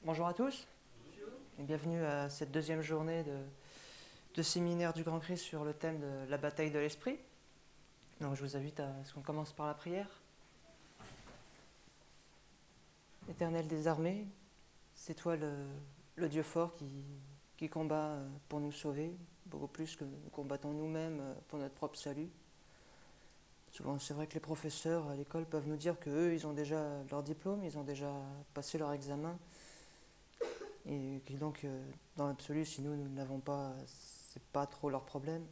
Bonjour à tous et bienvenue à cette deuxième journée de séminaire du Grand Christ sur le thème de la bataille de l'Esprit. Donc je vous invite à ce qu'on commence par la prière. Éternel des armées, c'est toi le Dieu fort qui combat pour nous sauver, beaucoup plus que nous combattons nous-mêmes pour notre propre salut. Souvent, c'est vrai que les professeurs à l'école peuvent nous dire qu'eux, ils ont déjà leur diplôme, ils ont déjà passé leur examen. Et donc, dans l'absolu, si nous ne l'avons pas, c'est pas trop leur problème.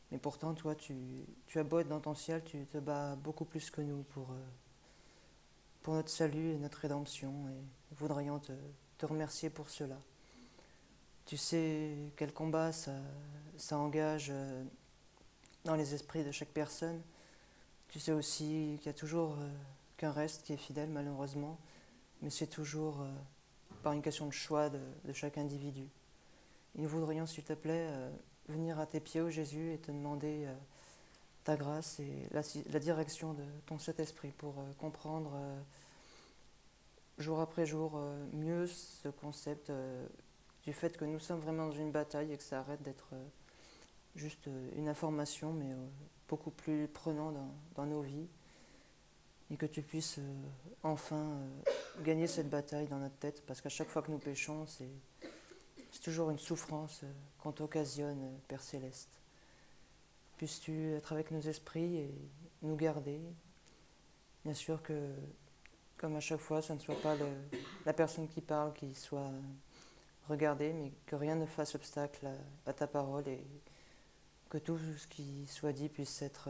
Mais pourtant, toi, tu as beau être dans ton ciel, tu te bats beaucoup plus que nous pour notre salut et notre rédemption. Et nous voudrions te remercier pour cela. Tu sais quel combat ça engage dans les esprits de chaque personne. Tu sais aussi qu'il y a toujours qu'un reste qui est fidèle, malheureusement. Mais c'est toujours par une question de choix de chaque individu. Et nous voudrions, s'il te plaît, venir à tes pieds, ô Jésus, et te demander ta grâce et la direction de ton Saint-Esprit pour comprendre jour après jour mieux ce concept du fait que nous sommes vraiment dans une bataille et que ça arrête d'être juste une information, mais beaucoup plus prenant dans nos vies. Et que tu puisses enfin gagner cette bataille dans notre tête, parce qu'à chaque fois que nous péchons, c'est toujours une souffrance qu'on t'occasionne, Père Céleste. Puisses-tu être avec nos esprits et nous garder. Bien sûr que, comme à chaque fois, ce ne soit pas la personne qui parle qui soit regardée, mais que rien ne fasse obstacle à ta parole et que tout ce qui soit dit puisse être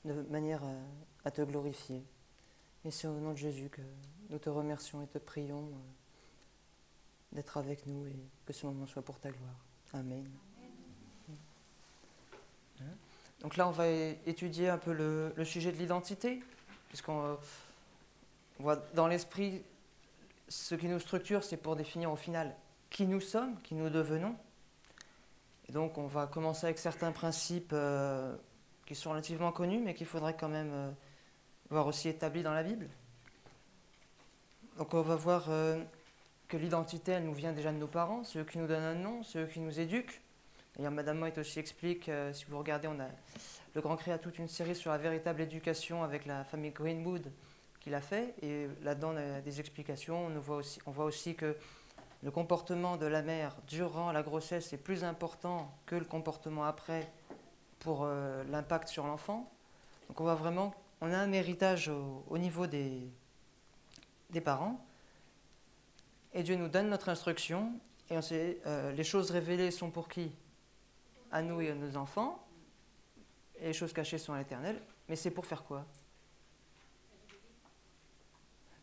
de manière à te glorifier. Et c'est au nom de Jésus que nous te remercions et te prions d'être avec nous et que ce moment soit pour ta gloire. Amen. Donc là, on va étudier un peu le sujet de l'identité, puisqu'on voit dans l'esprit, ce qui nous structure, c'est pour définir au final qui nous sommes, qui nous devenons. Et donc, on va commencer avec certains principes qui sont relativement connus, mais qu'il faudrait quand même voir aussi établis dans la Bible. Donc on va voir que l'identité, elle nous vient déjà de nos parents, c'est eux qui nous donnent un nom, c'est eux qui nous éduquent. D'ailleurs, Madame Moët aussi explique, si vous regardez, le Grand Christ a toute une série sur la véritable éducation avec la famille Greenwood qu'il a fait, et là-dedans on a des explications. On voit aussi que le comportement de la mère durant la grossesse est plus important que le comportement après pour l'impact sur l'enfant. Donc on a un héritage au niveau des parents, et Dieu nous donne notre instruction, et on sait, les choses révélées sont pour qui? À nous et à nos enfants, et les choses cachées sont à l'Éternel, mais c'est pour faire quoi?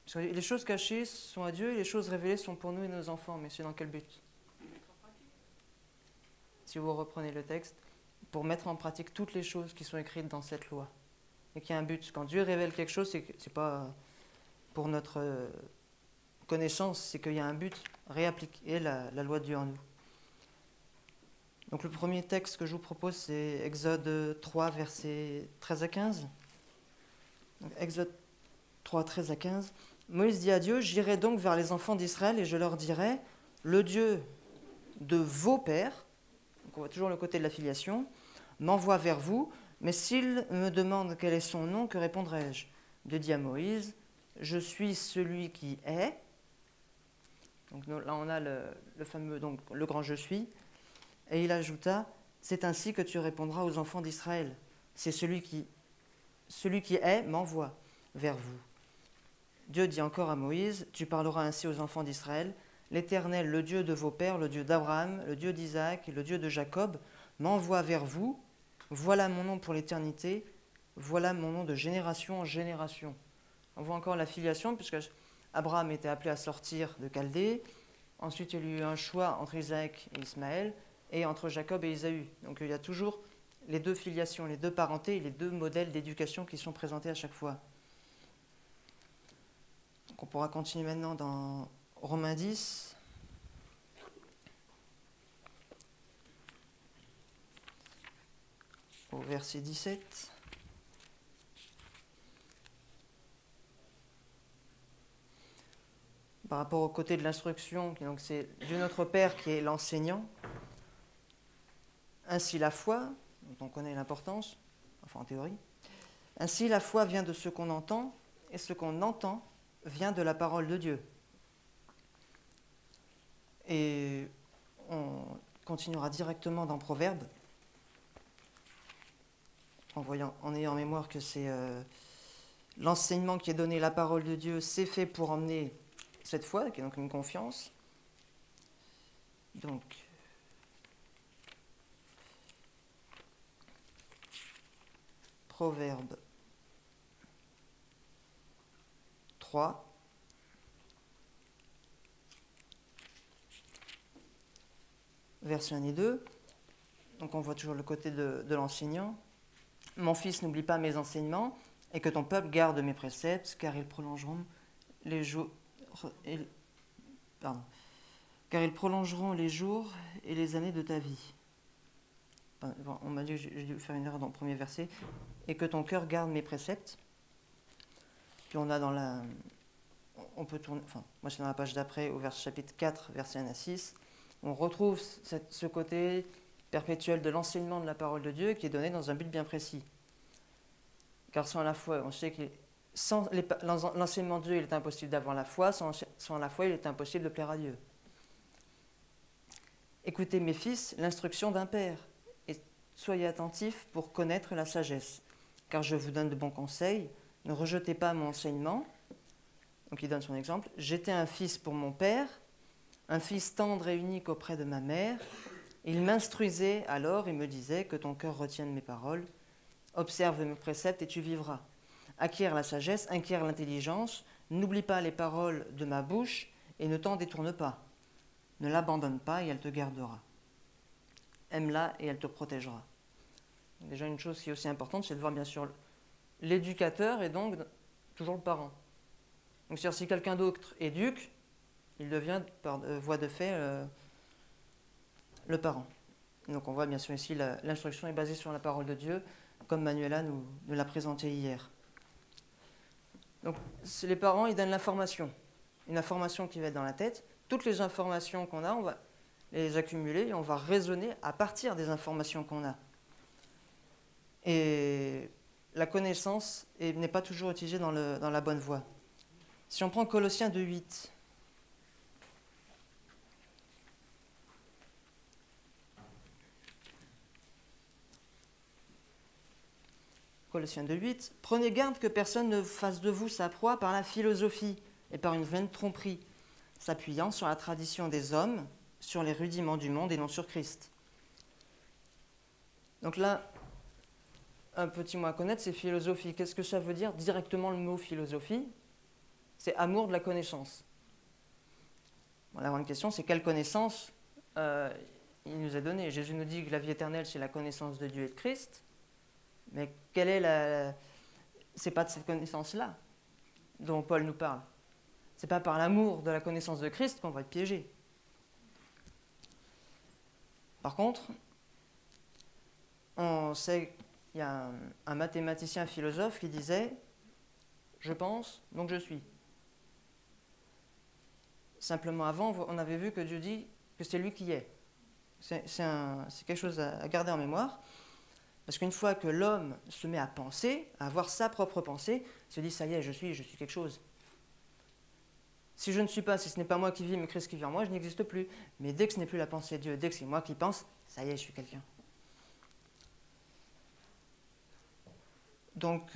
Parce que les choses cachées sont à Dieu, et les choses révélées sont pour nous et nos enfants, mais c'est dans quel but? Si vous reprenez le texte, pour mettre en pratique toutes les choses qui sont écrites dans cette loi, et qu'il y a un but. Quand Dieu révèle quelque chose, c'est pas pour notre connaissance, c'est qu'il y a un but, réappliquer la loi de Dieu en nous. Donc le premier texte que je vous propose, c'est Exode 3, versets 13 à 15. Donc, Exode 3, 13 à 15. Moïse dit à Dieu, « J'irai donc vers les enfants d'Israël et je leur dirai, le Dieu de vos pères, » donc on voit toujours le côté de la filiation, « m'envoie vers vous, mais s'il me demande quel est son nom, que répondrai-je » Dieu dit à Moïse, « Je suis celui qui est. » Donc là, on a le fameux, donc le grand « je suis ». Et il ajouta, « C'est ainsi que tu répondras aux enfants d'Israël. C'est celui qui est m'envoie vers vous. » Dieu dit encore à Moïse, « Tu parleras ainsi aux enfants d'Israël. L'Éternel, le Dieu de vos pères, le Dieu d'Abraham, le Dieu d'Isaac et le Dieu de Jacob, m'envoie vers vous. Voilà mon nom pour l'éternité. Voilà mon nom de génération en génération. » On voit encore la filiation, puisque Abraham était appelé à sortir de Chaldée. Ensuite, il y a eu un choix entre Isaac et Ismaël, et entre Jacob et Ésaü. Donc il y a toujours les deux filiations, les deux parentés, les deux modèles d'éducation qui sont présentés à chaque fois. Donc on pourra continuer maintenant dans Romains 10. Au verset 17. par rapport au côté de l'instruction, donc c'est Dieu notre Père qui est l'enseignant. Ainsi la foi, dont on connaît l'importance, enfin en théorie, ainsi la foi vient de ce qu'on entend, et ce qu'on entend vient de la parole de Dieu. Et on continuera directement dans Proverbes, en ayant en mémoire que c'est l'enseignement qui est donné, la parole de Dieu, c'est fait pour emmener cette foi, qui est donc une confiance. Donc, Proverbe 3. Versets 1 et 2. Donc on voit toujours le côté de l'enseignant. Mon fils, n'oublie pas mes enseignements, et que ton peuple garde mes préceptes, car ils prolongeront les jours et les années de ta vie. On m'a dit que j'ai dû faire une erreur dans le premier verset. Et que ton cœur garde mes préceptes. Puis on a dans la... On peut tourner... Enfin, moi c'est dans la page d'après, au chapitre 4, versets 1 à 6. On retrouve ce côté perpétuel de l'enseignement de la parole de Dieu qui est donné dans un but bien précis. Car sans la foi, on sait que sans l'enseignement de Dieu, il est impossible d'avoir la foi. Sans la foi, il est impossible de plaire à Dieu. Écoutez, mes fils, l'instruction d'un père, et soyez attentifs pour connaître la sagesse. Car je vous donne de bons conseils, ne rejetez pas mon enseignement. Donc il donne son exemple. J'étais un fils pour mon père, un fils tendre et unique auprès de ma mère. Il m'instruisait alors et me disait que ton cœur retienne mes paroles. Observe mes préceptes et tu vivras. Acquiert la sagesse, acquiert l'intelligence. N'oublie pas les paroles de ma bouche et ne t'en détourne pas. Ne l'abandonne pas et elle te gardera. Aime-la et elle te protégera. Déjà une chose qui est aussi importante, c'est de voir bien sûr l'éducateur et donc toujours le parent. Donc c'est-à-dire si quelqu'un d'autre éduque, il devient par voie de fait le parent. Donc on voit bien sûr ici l'instruction est basée sur la parole de Dieu, comme Manuela nous l'a présenté hier. Donc les parents, ils donnent l'information, une information qui va être dans la tête. Toutes les informations qu'on a, on va les accumuler et on va raisonner à partir des informations qu'on a. Et la connaissance n'est pas toujours utilisée dans la bonne voie. Si on prend Colossiens 2,8, Colossiens 2,8, prenez garde que personne ne fasse de vous sa proie par la philosophie et par une vaine tromperie, s'appuyant sur la tradition des hommes, sur les rudiments du monde et non sur Christ. Donc là, un petit mot à connaître, c'est philosophie. Qu'est-ce que ça veut dire directement le mot philosophie? C'est amour de la connaissance. Bon, la grande question, c'est quelle connaissance il nous a donnée. Jésus nous dit que la vie éternelle, c'est la connaissance de Dieu et de Christ. Mais quelle est c'est pas de cette connaissance-là dont Paul nous parle. C'est pas par l'amour de la connaissance de Christ qu'on va être piégé. Par contre, on sait qu'il y a un mathématicien philosophe qui disait « je pense, donc je suis ». Simplement avant, on avait vu que Dieu dit que c'est lui qui est. C'est quelque chose à garder en mémoire. Parce qu'une fois que l'homme se met à penser, à avoir sa propre pensée, il se dit « ça y est, je suis quelque chose ». Si je ne suis pas, si ce n'est pas moi qui vis, mais Christ qui vit en moi, je n'existe plus. Mais dès que ce n'est plus la pensée de Dieu, dès que c'est moi qui pense, ça y est, je suis quelqu'un. Donc,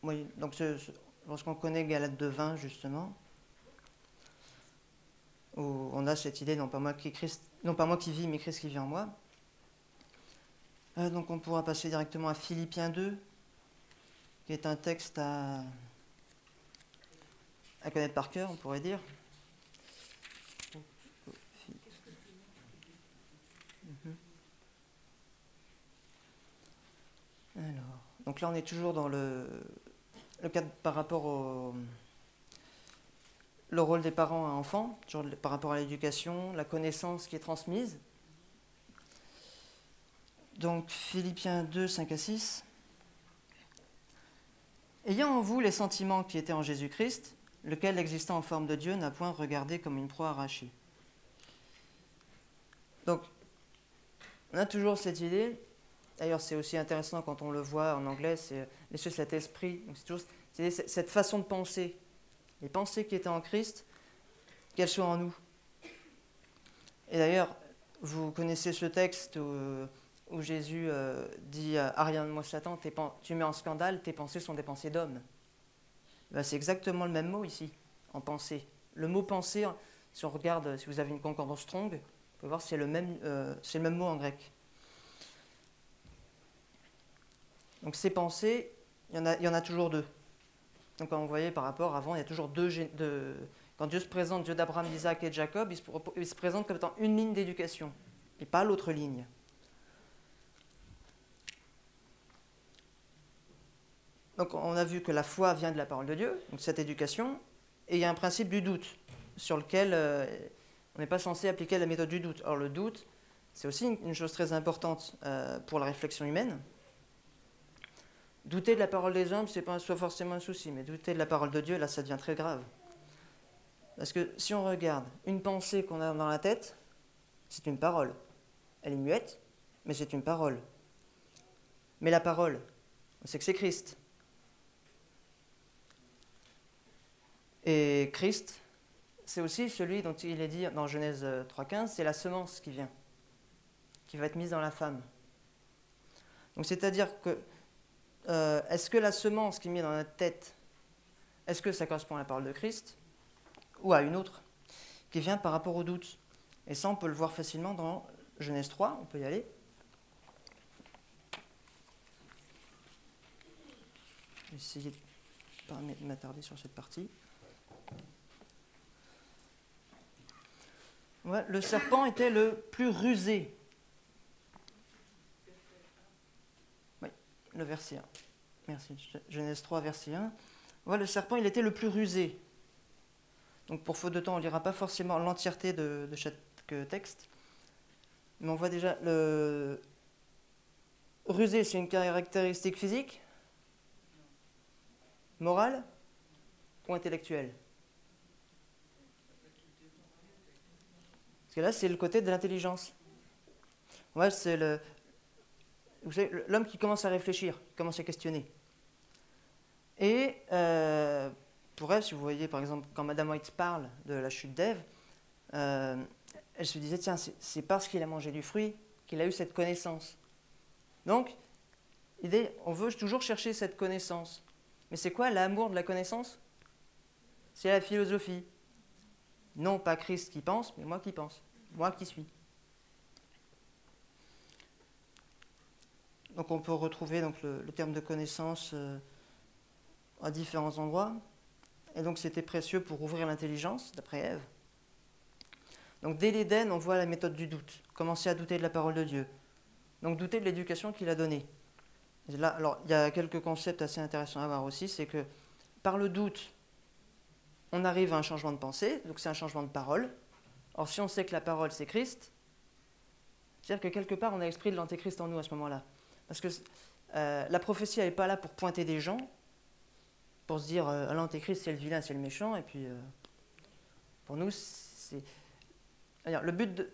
oui, donc lorsqu'on connaît Galates 2,20, justement, où on a cette idée, non pas moi qui vis, mais Christ qui vit en moi. Donc on pourra passer directement à Philippiens 2, qui est un texte à connaître par cœur, on pourrait dire. Alors, donc là on est toujours dans le cadre par rapport au le rôle des parents à enfants, toujours par rapport à l'éducation, la connaissance qui est transmise. Donc Philippiens 2, 5 à 6. Ayant en vous les sentiments qui étaient en Jésus-Christ, lequel, existant en forme de Dieu, n'a point regardé comme une proie arrachée. Donc, on a toujours cette idée, d'ailleurs c'est aussi intéressant quand on le voit en anglais, c'est laisser cet esprit, donc c'est toujours cette façon de penser, les pensées qui étaient en Christ, qu'elles soient en nous. Et d'ailleurs, vous connaissez ce texte où Jésus dit « Ariane-moi Satan, tu mets en scandale, tes pensées sont des pensées d'homme ». Ben, c'est exactement le même mot ici, en pensée. Le mot pensée, si on regarde, si vous avez une concordance Strong, vous pouvez voir que c'est le même mot en grec. Donc ces pensées, il y en a toujours deux. Donc quand vous voyez par rapport, avant, il y a toujours deux. Quand Dieu se présente, Dieu d'Abraham, d'Isaac et de Jacob, il se présente comme étant une ligne d'éducation, et pas l'autre ligne. Donc on a vu que la foi vient de la parole de Dieu, donc cette éducation, et il y a un principe du doute, sur lequel on n'est pas censé appliquer la méthode du doute. Or le doute, c'est aussi une chose très importante pour la réflexion humaine. Douter de la parole des hommes, ce n'est pas forcément un souci, mais douter de la parole de Dieu, là, ça devient très grave. Parce que si on regarde une pensée qu'on a dans la tête, c'est une parole. Elle est muette, mais c'est une parole. Mais la parole, on sait que c'est Christ. Et Christ, c'est aussi celui dont il est dit dans Genèse 3,15, c'est la semence qui vient, qui va être mise dans la femme. Donc c'est-à-dire que, est-ce que la semence qui est mise dans notre tête, est-ce que ça correspond à la parole de Christ ou à une autre qui vient par rapport au doute? Et ça, on peut le voir facilement dans Genèse 3, on peut y aller. Je vais essayer de ne pas m'attarder sur cette partie. Ouais, le serpent était le plus rusé. Oui, le verset 1. Merci. Genèse 3, verset 1. Ouais, le serpent, il était le plus rusé. Donc pour faute de temps, on ne lira pas forcément l'entièreté de chaque texte. Mais on voit déjà, le rusé, c'est une caractéristique physique, morale ou intellectuelle? Parce que là, c'est le côté de l'intelligence. Ouais, c'est vous savez, l'homme qui commence à réfléchir, qui commence à questionner. Et pour elle, si vous voyez, par exemple, quand Madame White parle de la chute d'Ève, elle se disait, tiens, c'est parce qu'il a mangé du fruit qu'il a eu cette connaissance. Donc, on veut toujours chercher cette connaissance. Mais c'est quoi l'amour de la connaissance? C'est la philosophie. Non pas Christ qui pense, mais moi qui pense, moi qui suis. Donc on peut retrouver donc, le terme de connaissance à différents endroits. Et donc c'était précieux pour ouvrir l'intelligence, d'après Ève. Donc dès l'Éden, on voit la méthode du doute, commencer à douter de la parole de Dieu. Donc douter de l'éducation qu'il a donnée. Et là, alors il y a quelques concepts assez intéressants à voir aussi, c'est que par le doute, on arrive à un changement de pensée, donc c'est un changement de parole. Or, si on sait que la parole, c'est Christ, c'est-à-dire que quelque part, on a l'esprit de l'antéchrist en nous à ce moment-là. Parce que la prophétie, elle n'est pas là pour pointer des gens, pour se dire l'antéchrist, c'est le vilain, c'est le méchant, et puis pour nous, c'est... Le but de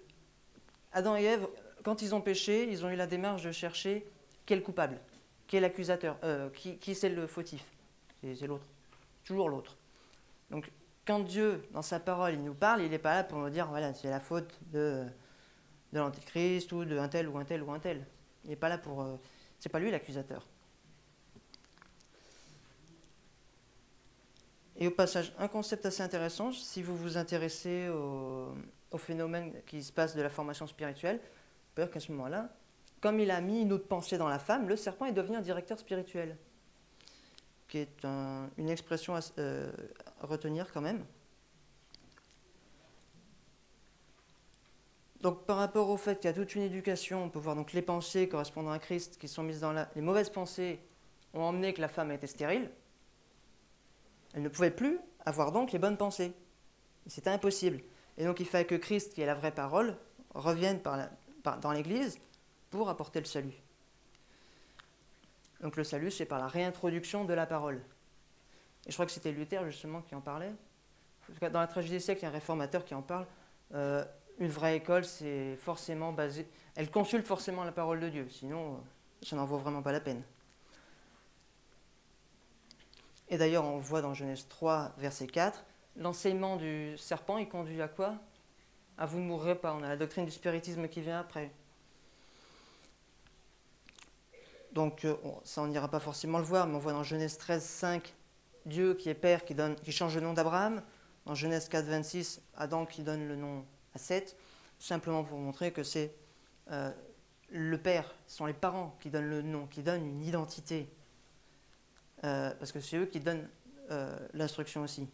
Adam et Ève, quand ils ont péché, ils ont eu la démarche de chercher qui est le coupable, qui est l'accusateur, qui c'est le fautif. C'est l'autre, toujours l'autre. Donc, quand Dieu, dans sa parole, il nous parle, il n'est pas là pour nous dire, voilà, c'est la faute de l'antéchrist ou d'un tel ou un tel ou un tel. Il n'est pas là pour... c'est pas lui l'accusateur. Et au passage, un concept assez intéressant, si vous vous intéressez au phénomène qui se passe de la formation spirituelle, vous pouvez dire qu'à ce moment-là, comme il a mis une autre pensée dans la femme, le serpent est devenu un directeur spirituel, qui est une expression à retenir quand même. Donc par rapport au fait qu'il y a toute une éducation, on peut voir donc les pensées correspondant à Christ qui sont mises dans les mauvaises pensées ont emmené que la femme était stérile. Elle ne pouvait plus avoir donc les bonnes pensées. C'était impossible. Et donc il fallait que Christ, qui est la vraie parole, revienne dans l'Église pour apporter le salut. Donc le salut, c'est par la réintroduction de la parole. Et je crois que c'était Luther justement qui en parlait. Dans la tragédie des siècles, il y a un réformateur qui en parle. Une vraie école, c'est forcément basé. Elle consulte forcément la parole de Dieu, sinon ça n'en vaut vraiment pas la peine. Et d'ailleurs, on voit dans Genèse 3, verset 4, l'enseignement du serpent, il conduit à quoi? À vous ne mourrez pas. On a la doctrine du spiritisme qui vient après. Donc, ça, on n'ira pas forcément le voir, mais on voit dans Genèse 13, 5, Dieu qui est Père, qui change le nom d'Abraham. Dans Genèse 4, 26, Adam qui donne le nom à Seth, simplement pour montrer que c'est le Père, ce sont les parents qui donnent le nom, qui donnent une identité. Parce que c'est eux qui donnent l'instruction aussi.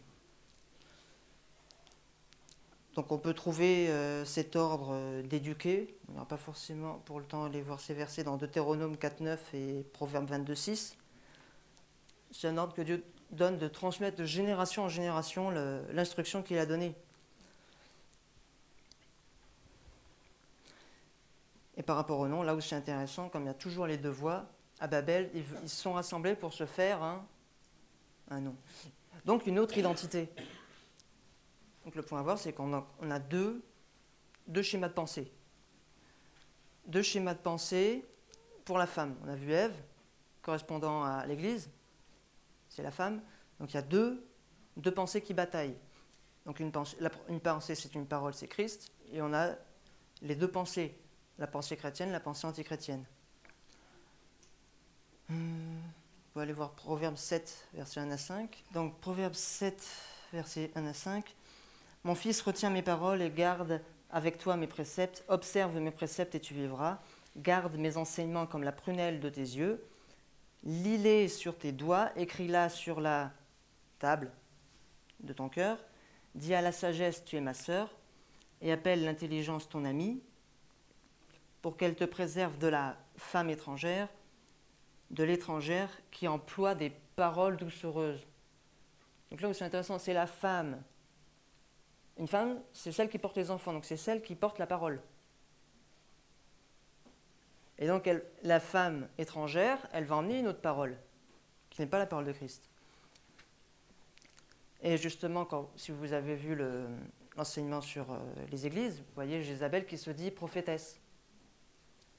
Donc on peut trouver cet ordre d'éduquer. On n'aura pas forcément pour le temps aller voir ces versets dans Deutéronome 4.9 et Proverbe 22.6. C'est un ordre que Dieu donne de transmettre de génération en génération l'instruction qu'il a donnée. Et par rapport au nom, là où c'est intéressant, comme il y a toujours les deux voix, à Babel, ils se sont rassemblés pour se faire un nom. Donc une autre identité. Donc le point à voir, c'est qu'on a deux schémas de pensée. Deux schémas de pensée pour la femme. On a vu Ève, correspondant à l'Église, c'est la femme. Donc il y a deux pensées qui bataillent. Donc une pensée, c'est une parole, c'est Christ. Et on a les deux pensées, la pensée chrétienne, la pensée antichrétienne. On va aller voir Proverbe 7, versets 1 à 5. Donc Proverbe 7, versets 1 à 5. « Mon fils, retiens mes paroles et garde avec toi mes préceptes. Observe mes préceptes et tu vivras. Garde mes enseignements comme la prunelle de tes yeux. Lis-les sur tes doigts, écris-la sur la table de ton cœur. Dis à la sagesse, tu es ma sœur, et appelle l'intelligence ton amie, pour qu'elle te préserve de la femme étrangère, de l'étrangère qui emploie des paroles doucereuses. » Donc là où c'est intéressant, c'est la femme. Une femme, c'est celle qui porte les enfants, donc c'est celle qui porte la parole. Et donc la femme étrangère, elle va emmener une autre parole, qui n'est pas la parole de Christ. Et justement, si vous avez vu l'enseignement sur les églises, vous voyez Jézabel qui se dit prophétesse.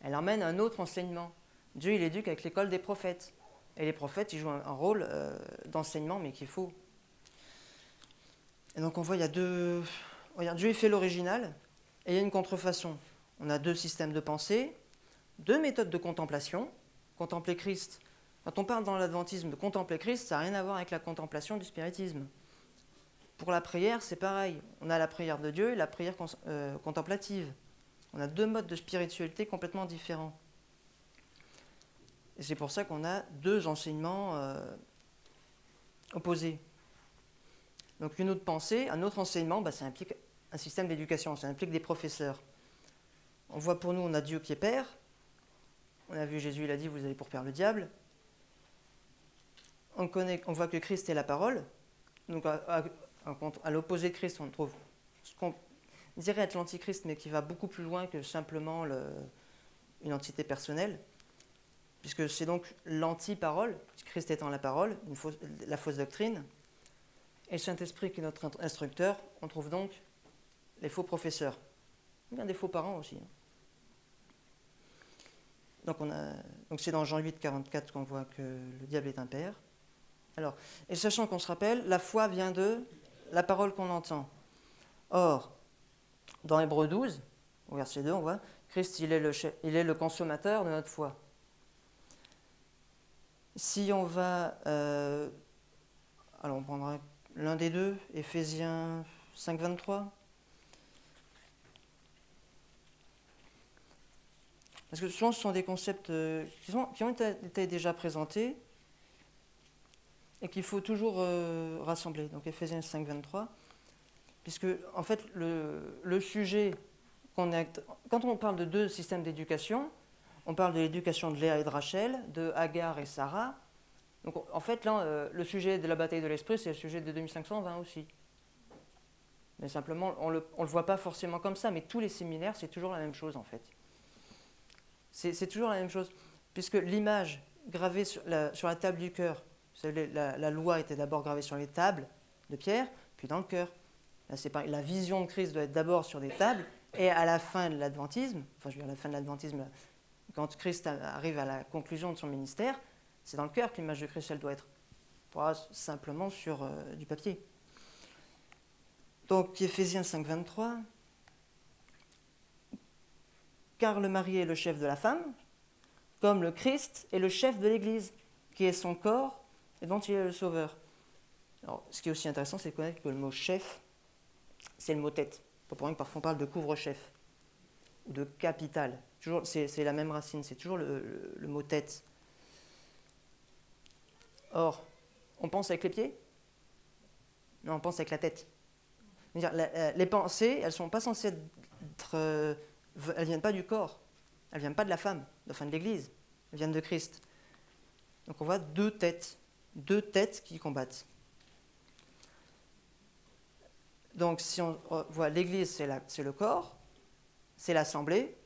Elle emmène un autre enseignement. Dieu, il éduque avec l'école des prophètes. Et les prophètes, ils jouent un rôle d'enseignement, mais qui est faux. Et donc on voit, il y a deux... Regarde, Dieu, il fait l'original, et il y a une contrefaçon. On a deux systèmes de pensée, deux méthodes de contemplation. Contempler Christ. Quand on parle dans l'adventisme de contempler Christ, ça n'a rien à voir avec la contemplation du spiritisme. Pour la prière, c'est pareil. On a la prière de Dieu et la prière contemplative. On a deux modes de spiritualité complètement différents. Et c'est pour ça qu'on a deux enseignements opposés. Donc une autre pensée, un autre enseignement, ça implique un système d'éducation, ça implique des professeurs. On voit pour nous, on a Dieu qui est Père. On a vu Jésus, il a dit, vous avez pour père le diable. On voit que Christ est la parole. Donc à l'opposé de Christ, on trouve ce qu'on dirait être l'antichrist, mais qui va beaucoup plus loin que simplement une entité personnelle. Puisque c'est donc l'anti-parole, Christ étant la parole, la fausse doctrine. Et le Saint-Esprit qui est notre instructeur, on trouve donc les faux professeurs. Il y a des faux parents aussi. Donc c'est dans Jean 8, 44 qu'on voit que le diable est un père. Alors, et sachant qu'on se rappelle, la foi vient de la parole qu'on entend. Or, dans Hébreux 12, au verset 2, on voit Christ, il est le consommateur de notre foi. Si on va... alors on prendra l'un des deux, Éphésiens 5, 23. Parce que souvent ce sont des concepts qui ont été déjà présentés et qu'il faut toujours rassembler. Donc Éphésiens 5, 23. Puisque en fait le sujet quand on parle de deux systèmes d'éducation, on parle de l'éducation de Léa et de Rachel, de Agar et Sarah. Donc en fait là le sujet de la bataille de l'esprit, c'est le sujet de 2520 aussi. Mais simplement on le voit pas forcément comme ça, mais tous les séminaires c'est toujours la même chose en fait. C'est toujours la même chose, puisque l'image gravée sur la table du cœur, savez, la loi était d'abord gravée sur les tables de pierre, puis dans le cœur. Là, c'est pareil. La vision de Christ doit être d'abord sur des tables, et à la fin de l'adventisme, enfin je veux dire à la fin de l'adventisme, quand Christ arrive à la conclusion de son ministère, c'est dans le cœur que l'image de Christ elle doit être, pas simplement sur du papier. Donc Éphésiens 5,23, car le mari est le chef de la femme, comme le Christ est le chef de l'Église, qui est son corps et dont il est le sauveur. Alors, ce qui est aussi intéressant, c'est de connaître que le mot chef, c'est le mot tête. Pas pour rien que parfois on parle de couvre-chef ou de capital. C'est la même racine, c'est toujours le mot tête. Or, on pense avec les pieds? Non, on pense avec la tête. Les pensées, elles ne sont pas censées être... elles ne viennent pas du corps, elles ne viennent pas de la femme, enfin de l'Église, elles viennent de Christ. Donc on voit deux têtes qui combattent. Donc si on voit l'Église, c'est le corps, c'est l'assemblée.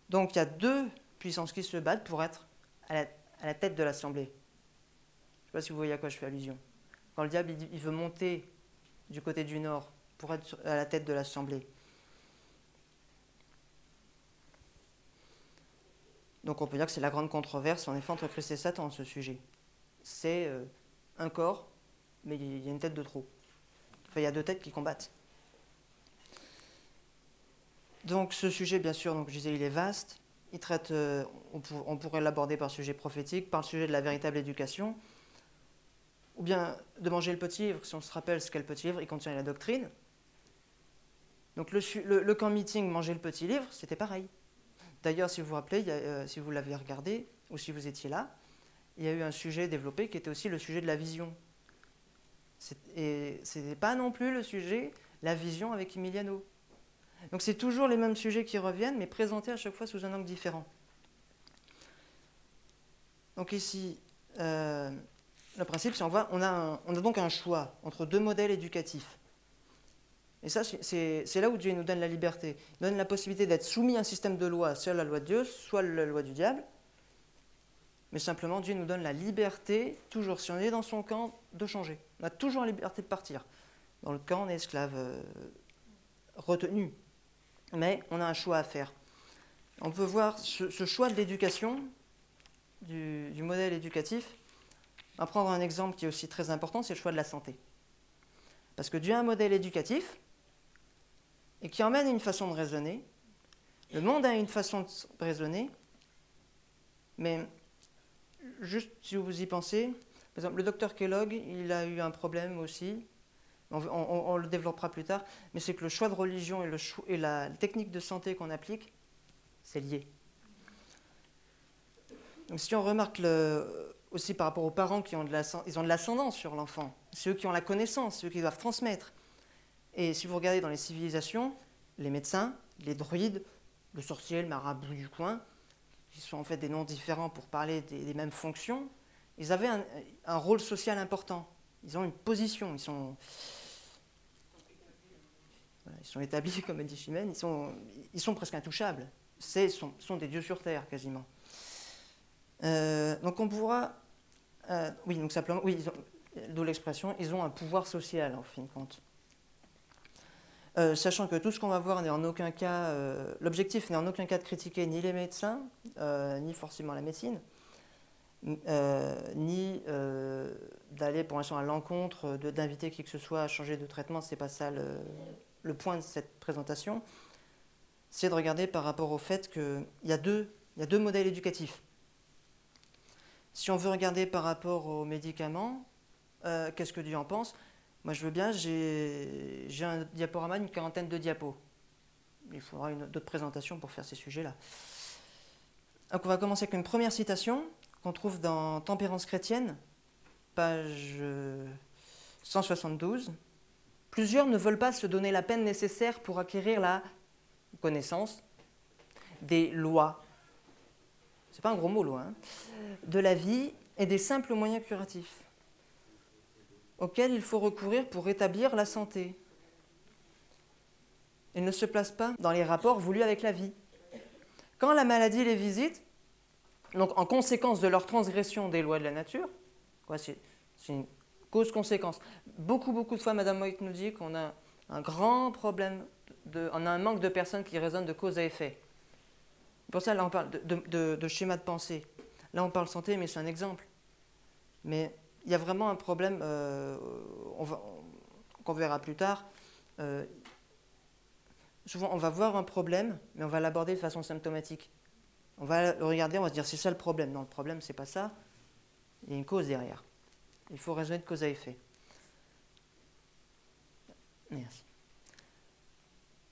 Donc il y a deux puissances qui se battent pour être à la tête de l'assemblée. Je ne sais pas si vous voyez à quoi je fais allusion. Quand le diable il veut monter du côté du nord pour être à la tête de l'assemblée. Donc on peut dire que c'est la grande controverse en effet entre Christ et Satan ce sujet. C'est un corps, mais il y a une tête de trop. Enfin, il y a deux têtes qui combattent. Donc ce sujet, bien sûr, donc, je disais, il est vaste. Il traite, on pourrait l'aborder par sujet prophétique, par le sujet de la véritable éducation, ou bien de manger le petit livre. Si on se rappelle ce qu'est le petit livre, il contient la doctrine. Donc le camp meeting, manger le petit livre, c'était pareil. D'ailleurs, si vous vous rappelez, si vous l'avez regardé, ou si vous étiez là, il y a eu un sujet développé qui était aussi le sujet de la vision. Et ce n'était pas non plus le sujet, la vision avec Emiliano. Donc c'est toujours les mêmes sujets qui reviennent, mais présentés à chaque fois sous un angle différent. Donc ici, le principe, c'est on a donc un choix entre deux modèles éducatifs. Et ça, c'est là où Dieu nous donne la liberté. Il nous donne la possibilité d'être soumis à un système de loi, soit la loi de Dieu, soit la loi du diable. Mais simplement, Dieu nous donne la liberté, toujours, si on est dans son camp, de changer. On a toujours la liberté de partir. Dans le camp, on est esclave retenu. Mais on a un choix à faire. On peut voir ce choix de l'éducation, du modèle éducatif. On va prendre un exemple qui est aussi très important, c'est le choix de la santé. Parce que Dieu a un modèle éducatif et qui emmène une façon de raisonner. Le monde a une façon de raisonner, mais juste si vous y pensez, par exemple, le docteur Kellogg, il a eu un problème aussi, on le développera plus tard, mais c'est que le choix de religion et la technique de santé qu'on applique, c'est lié. Donc si on remarque aussi par rapport aux parents qui ont ils ont de l'ascendance sur l'enfant, ceux qui ont la connaissance, ceux qui doivent transmettre. Et si vous regardez dans les civilisations, les médecins, les druides, le sorcier, le marabout du coin, qui sont en fait des noms différents pour parler des mêmes fonctions, ils avaient un rôle social important. Ils ont une position, ils sont établis, comme a dit Chimène, ils sont presque intouchables. Sont des dieux sur terre, quasiment. Donc on pourra... oui, donc simplement, oui, d'où l'expression, ils ont un pouvoir social, en fin de compte. Sachant que tout ce qu'on va voir n'est en aucun cas... l'objectif n'est en aucun cas de critiquer ni les médecins, ni forcément la médecine, ni d'aller pour l'instant à l'encontre, d'inviter qui que ce soit à changer de traitement. C'est pas ça le point de cette présentation. C'est de regarder par rapport au fait qu'il y a deux modèles éducatifs. Si on veut regarder par rapport aux médicaments, qu'est-ce que Dieu en pense? Moi, je veux bien, j'ai un diaporama, une quarantaine de diapos. Il faudra d'autres présentations pour faire ces sujets-là. Donc, on va commencer avec une première citation qu'on trouve dans Tempérance chrétienne, page 172. « Plusieurs ne veulent pas se donner la peine nécessaire pour acquérir la connaissance des lois. » C'est pas un gros mot, loi, hein, de la vie et des simples moyens curatifs auxquels il faut recourir pour rétablir la santé. Ils ne se placent pas dans les rapports voulus avec la vie. Quand la maladie les visite, donc en conséquence de leur transgression des lois de la nature, Ouais, c'est une cause-conséquence. Beaucoup de fois, Madame Moït nous dit qu'on a un grand problème, on a un manque de personnes qui raisonnent de cause à effet. Pour ça, là, on parle de schéma de pensée. Là, on parle santé, mais c'est un exemple. Mais il y a vraiment un problème, qu'on verra plus tard. Souvent, on va voir un problème, mais on va l'aborder de façon symptomatique. On va le regarder, on va se dire, c'est ça le problème. Non, le problème, c'est pas ça. Il y a une cause derrière. Il faut raisonner de cause à effet. Merci.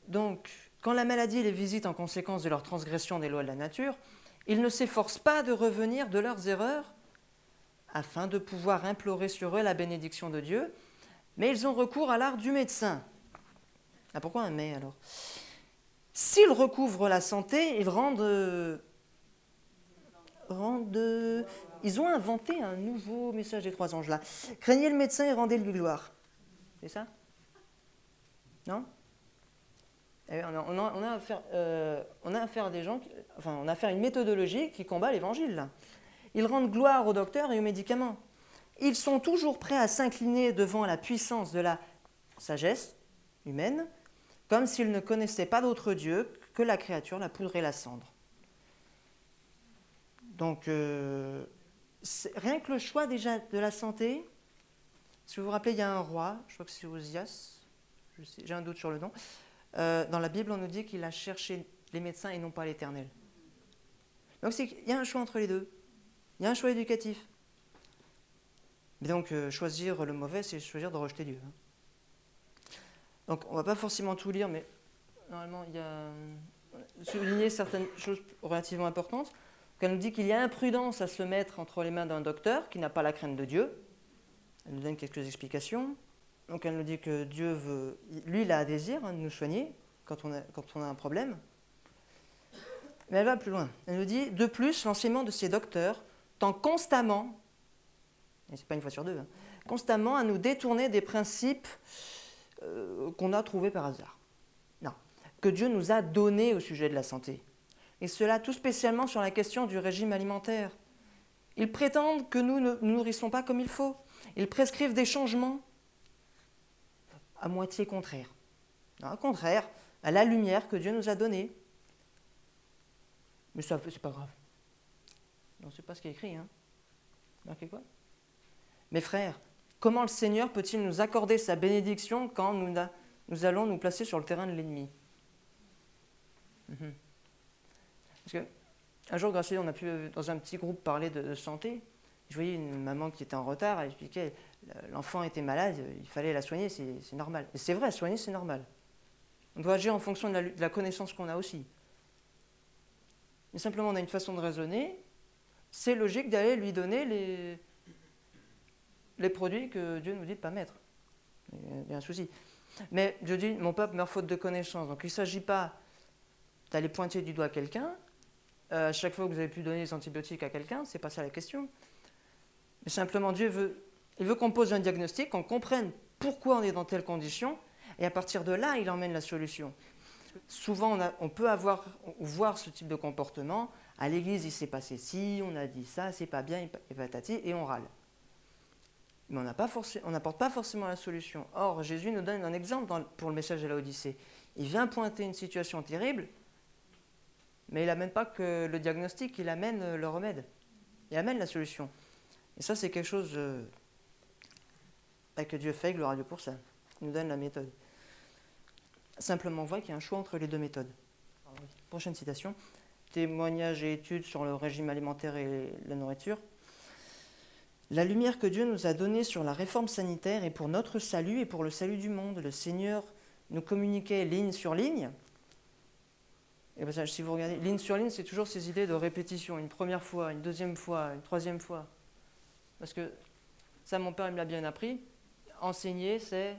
Donc, quand la maladie les visite en conséquence de leur transgression des lois de la nature, ils ne s'efforcent pas de revenir de leurs erreurs afin de pouvoir implorer sur eux la bénédiction de Dieu, mais ils ont recours à l'art du médecin. Ah, pourquoi un mais alors? S'ils recouvrent la santé, ils ils ont inventé un nouveau message des trois anges là. Craignez le médecin et rendez-lui gloire. C'est ça? Non? On a affaire à des gens, on a affaire à une méthodologie qui combat l'évangile là. Ils rendent gloire aux docteurs et aux médicaments. Ils sont toujours prêts à s'incliner devant la puissance de la sagesse humaine, comme s'ils ne connaissaient pas d'autre Dieu que la créature, la poudre et la cendre. Donc, rien que le choix déjà de la santé, si vous vous rappelez, il y a un roi, je crois que c'est Osias, j'ai un doute sur le nom, dans la Bible, on nous dit qu'il a cherché les médecins et non pas l'Éternel. Donc, il y a un choix entre les deux. Il y a un choix éducatif. Mais donc, choisir le mauvais, c'est choisir de rejeter Dieu. Donc, on ne va pas forcément tout lire, mais normalement, il y a souligné certaines choses relativement importantes. Elle nous dit qu'il y a imprudence à se mettre entre les mains d'un docteur qui n'a pas la crainte de Dieu. Elle nous donne quelques explications. Donc, elle nous dit que Dieu veut, lui, il a un désir de nous soigner quand on a un problème. Mais elle va plus loin. Elle nous dit, de plus, l'enseignement de ces docteurs tend constamment, et ce n'est pas une fois sur deux, constamment à nous détourner des principes qu'on a trouvés par hasard. Non, que Dieu nous a donnés au sujet de la santé. Et cela tout spécialement sur la question du régime alimentaire. Ils prétendent que nous ne nous nourrissons pas comme il faut. Ils prescrivent des changements à moitié contraires. Non, au contraire, à la lumière que Dieu nous a donnée. Mais ça, c'est pas grave. Non, c'est pas ce qui est écrit, hein. Marquez quoi? Mes frères, comment le Seigneur peut-il nous accorder sa bénédiction quand nous allons nous placer sur le terrain de l'ennemi? Parce que un jour, Gracieux, on a pu, dans un petit groupe, parler de santé. Je voyais une maman qui était en retard, elle expliquait l'enfant était malade, il fallait la soigner, c'est normal. Et c'est vrai, soigner, c'est normal. On doit agir en fonction de la connaissance qu'on a aussi. Mais simplement, on a une façon de raisonner. C'est logique d'aller lui donner les produits que Dieu nous dit de ne pas mettre. Il y a un souci. Mais Dieu dit, mon peuple meurt faute de connaissance. Donc il ne s'agit pas d'aller pointer du doigt quelqu'un. À chaque fois que vous avez pu donner des antibiotiques à quelqu'un, ce n'est pas ça la question. Mais simplement, Dieu veut qu'on pose un diagnostic, qu'on comprenne pourquoi on est dans telle condition, et à partir de là, il emmène la solution. Souvent, on peut voir ce type de comportement. À l'église, il s'est passé ci, on a dit ça, c'est pas bien, et patati, et on râle. Mais on n'apporte pas forcément la solution. Or, Jésus nous donne un exemple pour le message de l'Odyssée. Il vient pointer une situation terrible, mais il n'amène pas que le diagnostic, il amène le remède. Il amène la solution. Et ça, c'est quelque chose que Dieu fait, gloire à Dieu pour ça. Il nous donne la méthode. Simplement, on voit qu'il y a un choix entre les deux méthodes. Prochaine citation. Témoignages et études sur le régime alimentaire et la nourriture. La lumière que Dieu nous a donnée sur la réforme sanitaire est pour notre salut et pour le salut du monde. Le Seigneur nous communiquait ligne sur ligne. Et bien, si vous regardez, ligne sur ligne, c'est toujours ces idées de répétition. Une première fois, une deuxième fois, une troisième fois. Parce que ça, mon père, il me l'a bien appris. Enseigner, c'est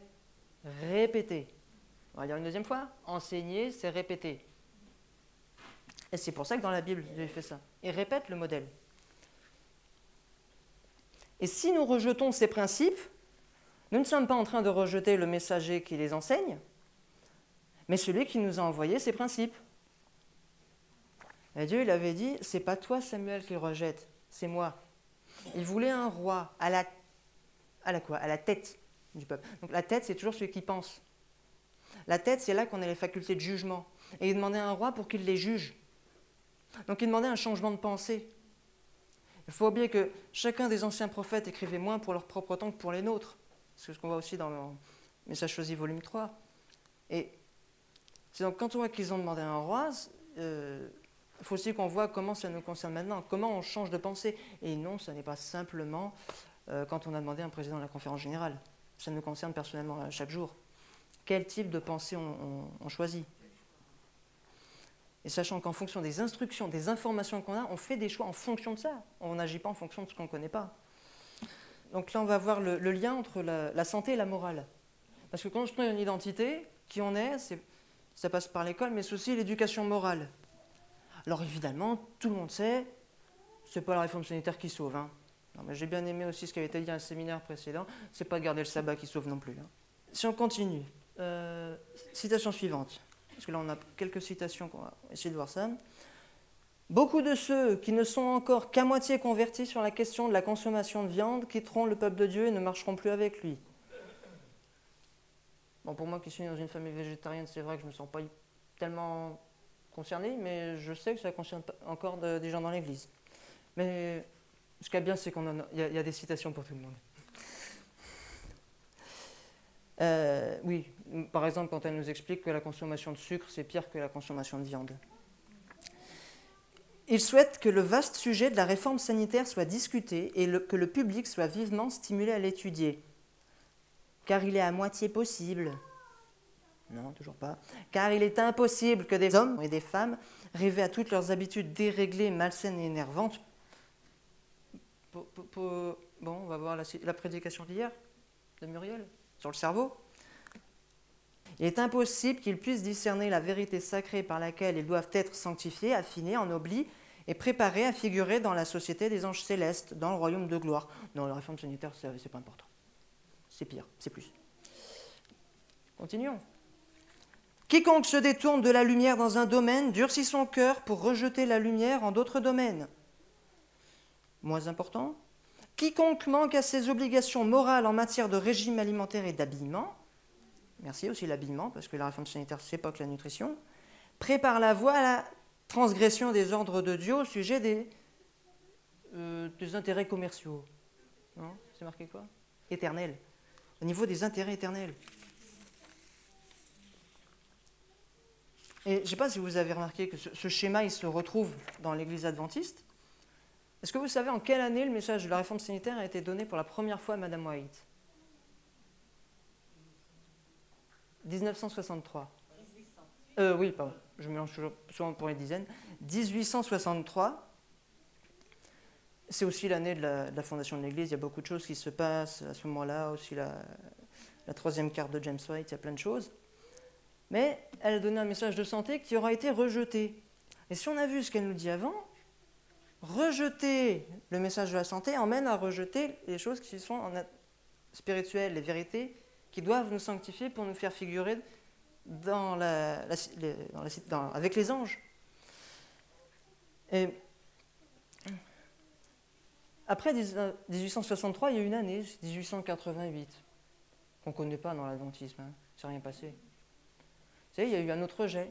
répéter. On va dire une deuxième fois. Enseigner, c'est répéter. Et c'est pour ça que dans la Bible, j'ai fait ça. Il répète le modèle. Et si nous rejetons ces principes, nous ne sommes pas en train de rejeter le messager qui les enseigne, mais celui qui nous a envoyé ces principes. Et Dieu, il avait dit, c'est pas toi, Samuel, qui le rejette, c'est moi. Il voulait un roi à la tête du peuple. Donc la tête, c'est toujours celui qui pense. La tête, c'est là qu'on a les facultés de jugement. Et il demandait un roi pour qu'il les juge. Donc il demandait un changement de pensée. Il faut oublier que chacun des anciens prophètes écrivait moins pour leur propre temps que pour les nôtres. C'est ce qu'on voit aussi dans le Message choisi, volume 3. Et c'est donc quand on voit qu'ils ont demandé un roi, il faut aussi qu'on voit comment ça nous concerne maintenant, comment on change de pensée. Et non, ce n'est pas simplement quand on a demandé un président de la conférence générale. Ça nous concerne personnellement chaque jour. Quel type de pensée on choisit? Et sachant qu'en fonction des instructions, des informations qu'on a, on fait des choix en fonction de ça. On n'agit pas en fonction de ce qu'on ne connaît pas. Donc là, on va voir le lien entre la santé et la morale. Parce que construire une identité, qui on est, ça passe par l'école, mais c'est aussi l'éducation morale. Alors évidemment, tout le monde sait, c'est pas la réforme sanitaire qui sauve. Hein. Non, mais j'ai bien aimé aussi ce qui avait été dit à un séminaire précédent, c'est pas de garder le sabbat qui sauve non plus. Hein. Si on continue, citation suivante. Parce que là, on a quelques citations qu'on va essayer de voir ça. Beaucoup de ceux qui ne sont encore qu'à moitié convertis sur la question de la consommation de viande quitteront le peuple de Dieu et ne marcheront plus avec lui. Bon, pour moi qui suis dans une famille végétarienne, c'est vrai que je ne me sens pas tellement concerné, mais je sais que ça concerne encore des gens dans l'Église. Mais ce qui est bien, c'est qu'il y a des citations pour tout le monde. Oui, par exemple, quand elle nous explique que la consommation de sucre, c'est pire que la consommation de viande. Il souhaite que le vaste sujet de la réforme sanitaire soit discuté et que le public soit vivement stimulé à l'étudier. Car il est à moitié possible, non, toujours pas, car il est impossible que des hommes et des femmes, rêvés à toutes leurs habitudes déréglées, malsaines et énervantes, bon, on va voir la prédication d'hier, de Muriel, sur le cerveau. Il est impossible qu'ils puissent discerner la vérité sacrée par laquelle ils doivent être sanctifiés, affinés, ennoblis et préparés à figurer dans la société des anges célestes, dans le royaume de gloire. Non, la réforme sanitaire, c'est pas important. C'est pire, c'est plus. Continuons. Quiconque se détourne de la lumière dans un domaine durcit son cœur pour rejeter la lumière en d'autres domaines. Moins important. Quiconque manque à ses obligations morales en matière de régime alimentaire et d'habillement, merci aussi l'habillement, parce que la réforme sanitaire, c'est pas que la nutrition, prépare la voie à la transgression des ordres de Dieu au sujet des intérêts commerciaux. Non, c'est marqué quoi? Éternel. Au niveau des intérêts éternels. Et je ne sais pas si vous avez remarqué que ce schéma, il se retrouve dans l'Église adventiste. Est-ce que vous savez en quelle année le message de la réforme sanitaire a été donné pour la première fois à Madame White? 1963. 1800. Oui, pardon, je mélange toujours souvent pour les dizaines. 1863, c'est aussi l'année de la fondation de l'Église. Il y a beaucoup de choses qui se passent à ce moment-là, aussi la troisième carte de James White, il y a plein de choses. Mais elle a donné un message de santé qui aura été rejeté. Et si on a vu ce qu'elle nous dit avant, rejeter le message de la santé emmène à rejeter les choses qui sont spirituelles, les vérités qui doivent nous sanctifier pour nous faire figurer avec les anges. Et après 1863, il y a une année, 1888, qu'on ne connaît pas dans l'adventisme, hein, c'est rien passé. Vous savez, il y a eu un autre rejet.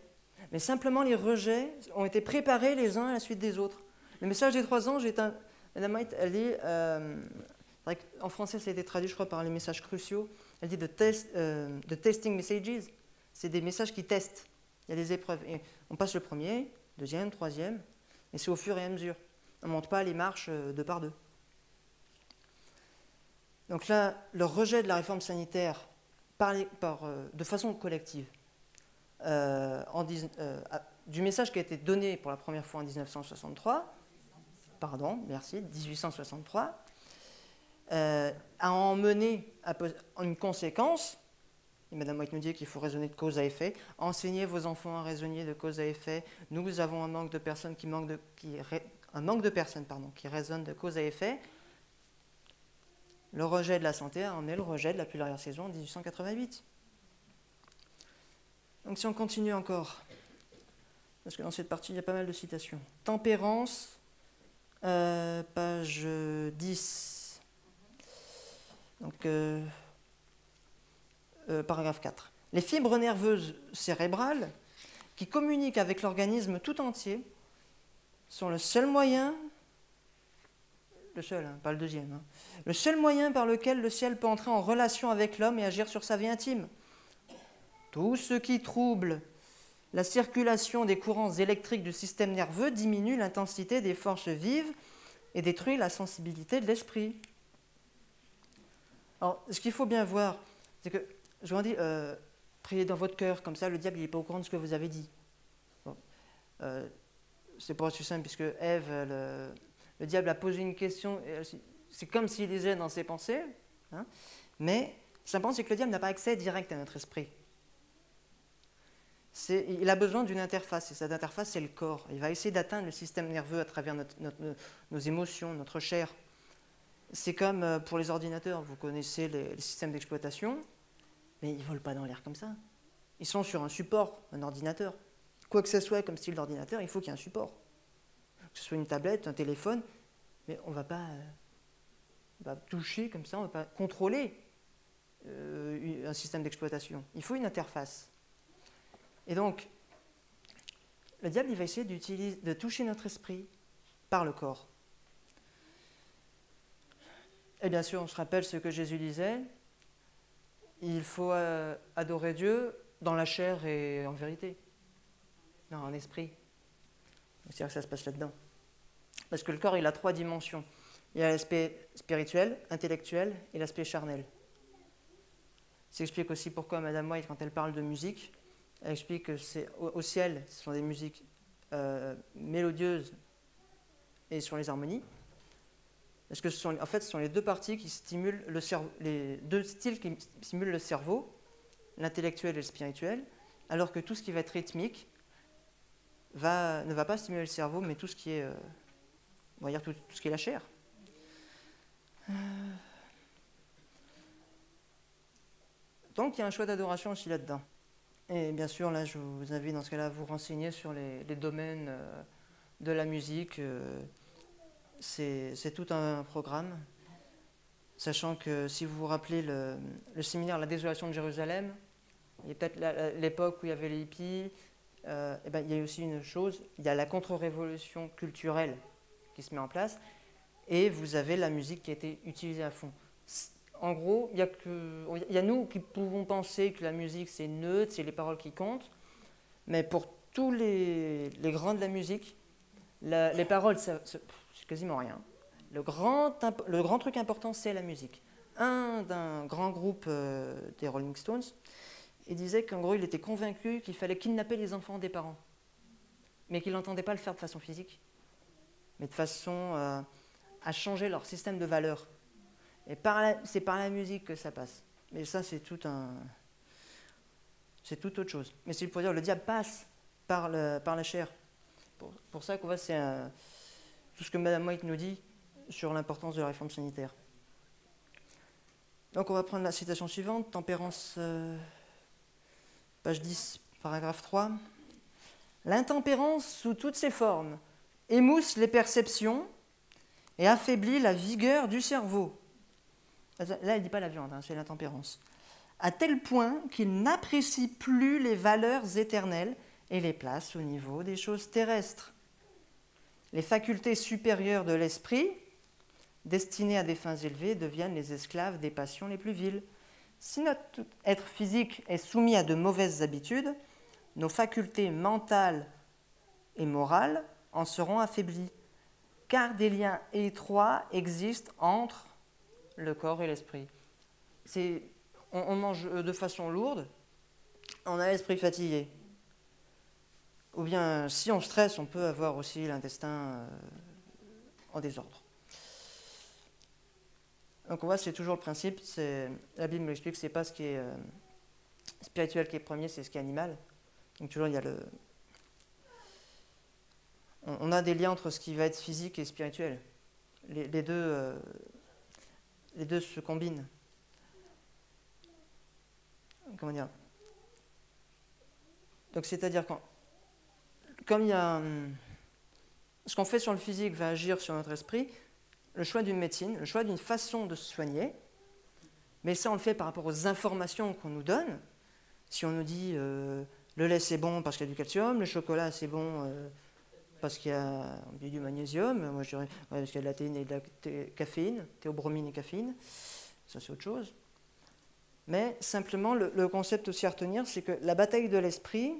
Mais simplement, les rejets ont été préparés les uns à la suite des autres. Le message des trois anges est un... Madame White, elle dit... en français, ça a été traduit, je crois, par les messages cruciaux. Elle dit the testing messages. C'est des messages qui testent. Il y a des épreuves. Et on passe le premier, deuxième, troisième, et c'est au fur et à mesure. On ne monte pas les marches deux par deux. Donc là, le rejet de la réforme sanitaire de façon collective, du message qui a été donné pour la première fois en 1963, pardon, merci, 1863, a emmené à une conséquence, et Mme White nous dit qu'il faut raisonner de cause à effet, enseignez vos enfants à raisonner de cause à effet, nous avons un manque de personnes qui raisonnent de cause à effet. Le rejet de la santé a emmené le rejet de la pluie saison en 1888. Donc si on continue encore, parce que dans cette partie, il y a pas mal de citations. Tempérance, Page 10. Donc, paragraphe 4. Les fibres nerveuses cérébrales qui communiquent avec l'organisme tout entier sont le seul moyen, le seul, hein, pas le deuxième, hein, le seul moyen par lequel le ciel peut entrer en relation avec l'homme et agir sur sa vie intime. Tout ce qui trouble la circulation des courants électriques du système nerveux diminue l'intensité des forces vives et détruit la sensibilité de l'esprit. Alors, ce qu'il faut bien voir, c'est que, je vous dis, priez dans votre cœur, comme ça le diable n'est pas au courant de ce que vous avez dit. Bon. C'est pas aussi simple, puisque Ève, le diable a posé une question, c'est comme s'il lisait dans ses pensées, hein, mais simplement c'est que le diable n'a pas accès direct à notre esprit. Il a besoin d'une interface, et cette interface, c'est le corps. Il va essayer d'atteindre le système nerveux à travers nos émotions, notre chair. C'est comme pour les ordinateurs, vous connaissez les systèmes d'exploitation, mais ils ne volent pas dans l'air comme ça. Ils sont sur un support, un ordinateur. Quoi que ce soit comme style d'ordinateur, il faut qu'il y ait un support. Que ce soit une tablette, un téléphone, mais on ne va pas toucher comme ça, on ne va pas contrôler un système d'exploitation. Il faut une interface. Et donc, le diable, il va essayer de toucher notre esprit par le corps. Et bien sûr, on se rappelle ce que Jésus disait, il faut adorer Dieu dans la chair et en vérité. Non, en esprit. C'est-à-dire que ça se passe là-dedans. Parce que le corps, il a 3 dimensions. Il y a l'aspect spirituel, intellectuel et l'aspect charnel. Ça explique aussi pourquoi Madame White, quand elle parle de musique, elle explique que au ciel, ce sont des musiques mélodieuses et sur les harmonies. Parce que ce sont les 2 parties qui stimulent le cerveau, les 2 styles qui stimulent le cerveau, l'intellectuel et le spirituel, alors que tout ce qui va être rythmique ne va pas stimuler le cerveau, mais tout ce qui est, on va dire tout ce qui est la chair. Donc il y a un choix d'adoration aussi là-dedans. Et bien sûr, là, je vous invite dans ce cas-là à vous renseigner sur les domaines de la musique. C'est tout un programme, sachant que si vous vous rappelez le séminaire La Désolation de Jérusalem, il y a peut-être l'époque où il y avait les hippies, il y a aussi une chose, il y a la contre-révolution culturelle qui se met en place, et vous avez la musique qui a été utilisée à fond. En gros, il y a nous qui pouvons penser que la musique c'est neutre, c'est les paroles qui comptent, mais pour tous les grands de la musique, les paroles, c'est quasiment rien. Le grand truc important, c'est la musique. D'un grand groupe des Rolling Stones, il disait qu'en gros, il était convaincu qu'il fallait kidnapper les enfants des parents, mais qu'il n'entendait pas le faire de façon physique, mais de façon à changer leur système de valeurs. Et c'est par la musique que ça passe. Mais ça, c'est tout autre chose. Mais c'est pour dire que le diable passe par la chair. Pour ça qu'on voit, c'est tout ce que Mme White nous dit sur l'importance de la réforme sanitaire. Donc on va prendre la citation suivante, Tempérance, page 10, paragraphe 3. L'intempérance sous toutes ses formes émousse les perceptions et affaiblit la vigueur du cerveau. Là, elle ne dit pas la viande, c'est l'intempérance. À tel point qu'il n'apprécie plus les valeurs éternelles et les place au niveau des choses terrestres. Les facultés supérieures de l'esprit, destinées à des fins élevées, deviennent les esclaves des passions les plus viles. Si notre être physique est soumis à de mauvaises habitudes, nos facultés mentales et morales en seront affaiblies, car des liens étroits existent entre le corps et l'esprit. On mange de façon lourde, on a l'esprit fatigué. Ou bien, si on stresse, on peut avoir aussi l'intestin en désordre. Donc on voit, c'est toujours le principe, la Bible me l'explique, c'est pas ce qui est spirituel qui est premier, c'est ce qui est animal. Donc toujours, il y a on a des liens entre ce qui va être physique et spirituel. Les deux se combinent. Comment dire ? Donc c'est-à-dire comme il y a ce qu'on fait sur le physique va agir sur notre esprit, le choix d'une médecine, le choix d'une façon de se soigner, mais ça on le fait par rapport aux informations qu'on nous donne. Si on nous dit le lait c'est bon parce qu'il y a du calcium, le chocolat c'est bon parce qu'il y a du magnésium, moi je dirais ouais, parce qu'il y a de la théine et de la caféine, théobromine et caféine, ça c'est autre chose. Mais simplement le concept aussi à retenir, c'est que la bataille de l'esprit,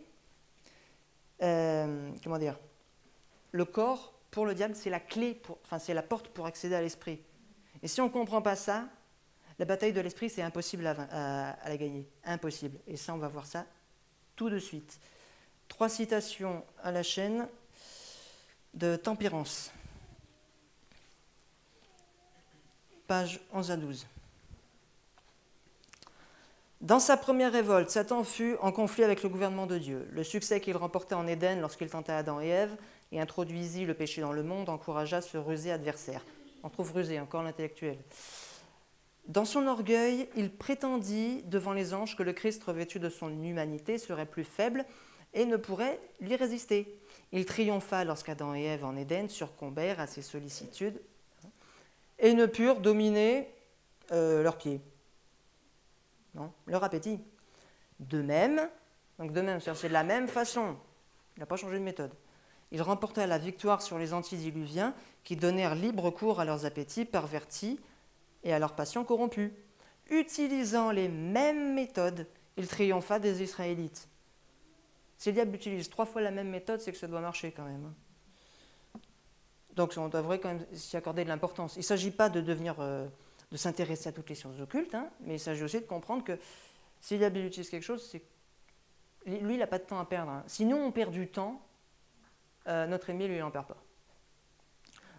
comment dire, le corps pour le diable c'est la clé, c'est la porte pour accéder à l'esprit. Et si on ne comprend pas ça, la bataille de l'esprit, c'est impossible à la gagner. Impossible. Et ça, on va voir ça tout de suite. 3 citations à la chaîne de Tempérance. Page 11 à 12. Dans sa première révolte, Satan fut en conflit avec le gouvernement de Dieu. Le succès qu'il remporta en Éden lorsqu'il tenta Adam et Ève et introduisit le péché dans le monde encouragea ce rusé adversaire. On trouve rusé, encore l'intellectuel. Dans son orgueil, il prétendit devant les anges que le Christ revêtu de son humanité serait plus faible et ne pourrait lui résister. Il triompha lorsqu'Adam et Ève en Éden succombèrent à ses sollicitudes et ne purent dominer leurs pieds, non, leur appétit. De même, c'est de la même façon, il n'a pas changé de méthode. Il remporta la victoire sur les antidiluviens qui donnèrent libre cours à leurs appétits pervertis et à leur passion corrompue. Utilisant les mêmes méthodes, il triompha des Israélites. Si le diable utilise 3 fois la même méthode, c'est que ça doit marcher quand même. Donc on devrait quand même s'y accorder de l'importance. Il ne s'agit pas de de s'intéresser à toutes les sciences occultes, mais il s'agit aussi de comprendre que si le diable utilise quelque chose, c'est lui, il n'a pas de temps à perdre. Si nous, on perd du temps, notre ennemi, lui, il n'en perd pas.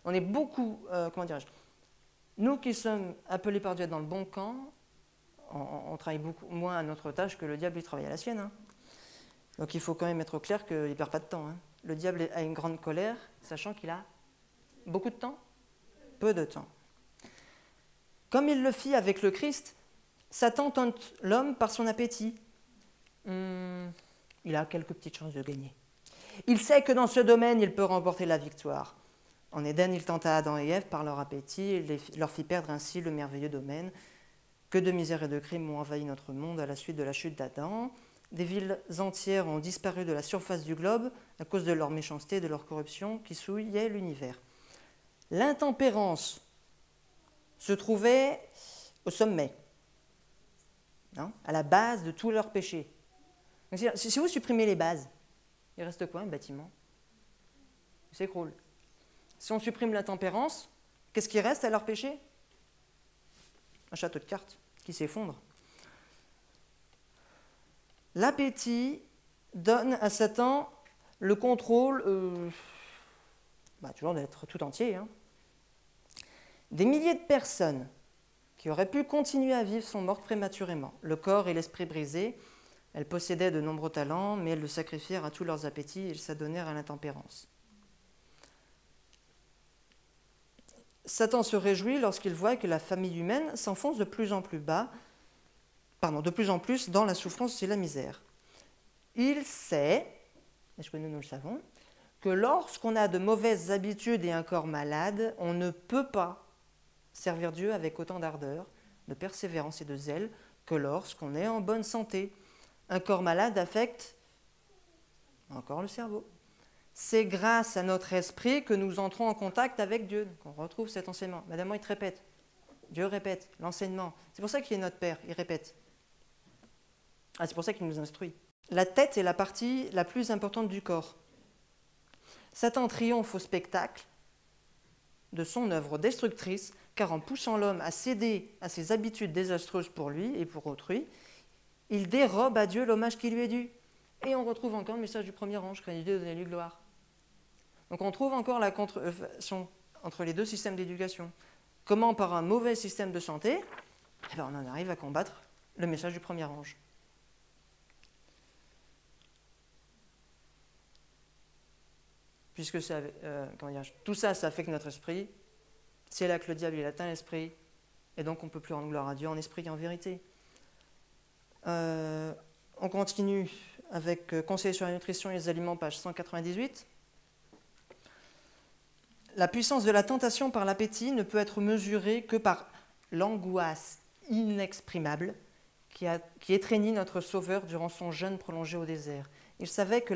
On est beaucoup, comment dirais-je, nous qui sommes appelés par Dieu dans le bon camp, on travaille beaucoup moins à notre tâche que le diable il travaille à la sienne. Donc il faut quand même être clair qu'il ne perd pas de temps. Le diable a une grande colère, sachant qu'il a beaucoup de temps, peu de temps. Comme il le fit avec le Christ, Satan tente l'homme par son appétit. Il a quelques petites chances de gagner. Il sait que dans ce domaine, il peut remporter la victoire. En Éden, il tenta Adam et Ève par leur appétit et leur fit perdre ainsi le merveilleux domaine. Que de misère et de crimes ont envahi notre monde à la suite de la chute d'Adam. Des villes entières ont disparu de la surface du globe à cause de leur méchanceté et de leur corruption qui souillaient l'univers. L'intempérance se trouvait au sommet, à la base de tous leurs péchés. Donc, si vous supprimez les bases, il reste quoi, un bâtiment? Il s'écroule. Si on supprime la tempérance, qu'est-ce qui reste à leur péché? Un château de cartes qui s'effondre. L'appétit donne à Satan le contrôle, toujours d'être tout entier. Des milliers de personnes qui auraient pu continuer à vivre sont mortes prématurément. Le corps et l'esprit brisés, elles possédaient de nombreux talents, mais elles le sacrifièrent à tous leurs appétits et s'adonnèrent à l'intempérance. Satan se réjouit lorsqu'il voit que la famille humaine s'enfonce de plus en plus dans la souffrance et la misère. Il sait, est-ce que nous le savons, que lorsqu'on a de mauvaises habitudes et un corps malade, on ne peut pas servir Dieu avec autant d'ardeur, de persévérance et de zèle que lorsqu'on est en bonne santé. Un corps malade affecte encore le cerveau. C'est grâce à notre esprit que nous entrons en contact avec Dieu. Donc on retrouve cet enseignement. Madame White répète. Dieu répète. L'enseignement. C'est pour ça qu'il est notre Père. Il répète. C'est pour ça qu'il nous instruit. La tête est la partie la plus importante du corps. Satan triomphe au spectacle de son œuvre destructrice, car en poussant l'homme à céder à ses habitudes désastreuses pour lui et pour autrui, il dérobe à Dieu l'hommage qui lui est dû. Et on retrouve encore le message du premier ange, craignez Dieu, donnez-lui gloire. Donc on trouve encore la contrefaçon entre les deux systèmes d'éducation. Comment, par un mauvais système de santé, on en arrive à combattre le message du premier ange. Puisque tout ça, ça affecte notre esprit. C'est là que le diable il atteint l'esprit, et donc on ne peut plus rendre gloire à Dieu en esprit et en vérité. On continue avec Conseil sur la nutrition et les aliments, page 198. la puissance de la tentation par l'appétit ne peut être mesurée que par l'angoisse inexprimable qui étreignit notre Sauveur durant son jeûne prolongé au désert. Il savait que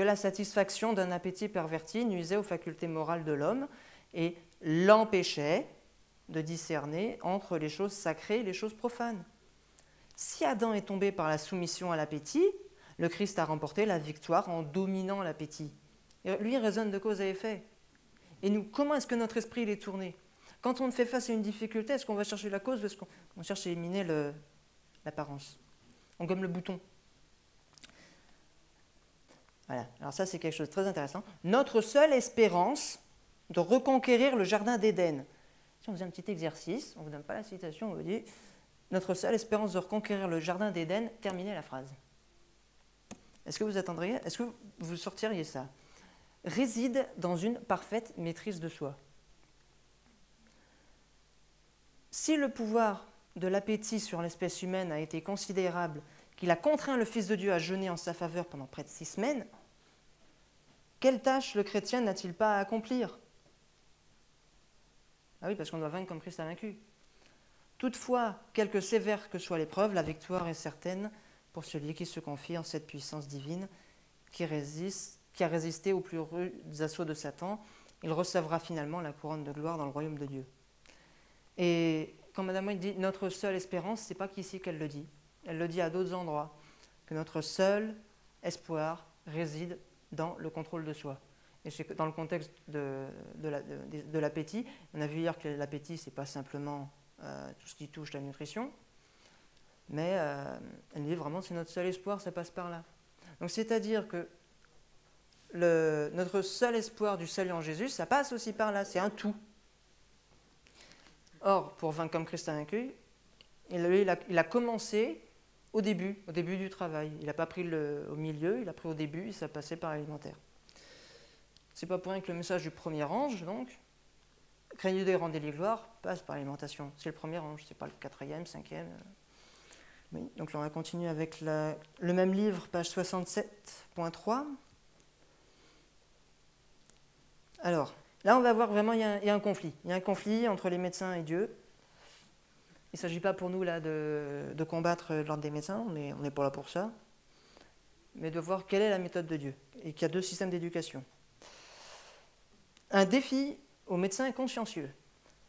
la satisfaction d'un appétit perverti nuisait aux facultés morales de l'homme et l'empêchait de discerner entre les choses sacrées et les choses profanes. Si Adam est tombé par la soumission à l'appétit, le Christ a remporté la victoire en dominant l'appétit. Et lui, il raisonne de cause à effet. Et nous, comment est-ce que notre esprit il est tourné? Quand on fait face à une difficulté, est-ce qu'on va chercher la cause ou est-ce qu'on cherche à éliminer l'apparence? On gomme le bouton. Voilà, alors ça c'est quelque chose de très intéressant. Notre seule espérance de reconquérir le jardin d'Éden. Si on faisait un petit exercice, on ne vous donne pas la citation, on vous dit notre seule espérance de reconquérir le jardin d'Éden, terminez la phrase. Est-ce que vous attendriez, est-ce que vous sortiriez ça? Réside dans une parfaite maîtrise de soi. Si le pouvoir de l'appétit sur l'espèce humaine a été considérable, qu'il a contraint le Fils de Dieu à jeûner en sa faveur pendant près de 6 semaines, quelle tâche le chrétien n'a-t-il pas à accomplir? Ah oui, parce qu'on doit vaincre comme Christ a vaincu. Toutefois, quelque sévère que soit l'épreuve, la victoire est certaine pour celui qui se confie en cette puissance divine qui a résisté aux plus rudes assauts de Satan. Il recevra finalement la couronne de gloire dans le royaume de Dieu. Et quand Madame White dit « notre seule espérance », ce n'est pas qu'ici qu'elle le dit. Elle le dit à d'autres endroits, que notre seul espoir réside dans le contrôle de soi. Et c'est dans le contexte de l'appétit. On a vu hier que l'appétit, ce n'est pas simplement tout ce qui touche la nutrition, mais elle dit vraiment c'est notre seul espoir, ça passe par là. Donc c'est-à-dire que notre seul espoir du salut en Jésus, ça passe aussi par là, c'est un tout. Or, pour vaincre comme Christ a vaincu, il a commencé au début du travail. Il n'a pas pris au milieu, il a pris au début, et ça passait par l'alimentaire. C'est pas pour rien que le message du premier ange, donc, craignez Dieu et rendez-lui gloire, passe par l'alimentation. C'est le premier ange, c'est pas le 4e, 5e. Oui, donc là, on va continuer avec le même livre, page 67.3. Alors, là, on va voir vraiment, il y a un conflit. Il y a un conflit entre les médecins et Dieu. Il ne s'agit pas pour nous là de combattre l'ordre des médecins, on n'est pas là pour ça, mais de voir quelle est la méthode de Dieu, et qu'il y a 2 systèmes d'éducation. Un défi au médecin consciencieux.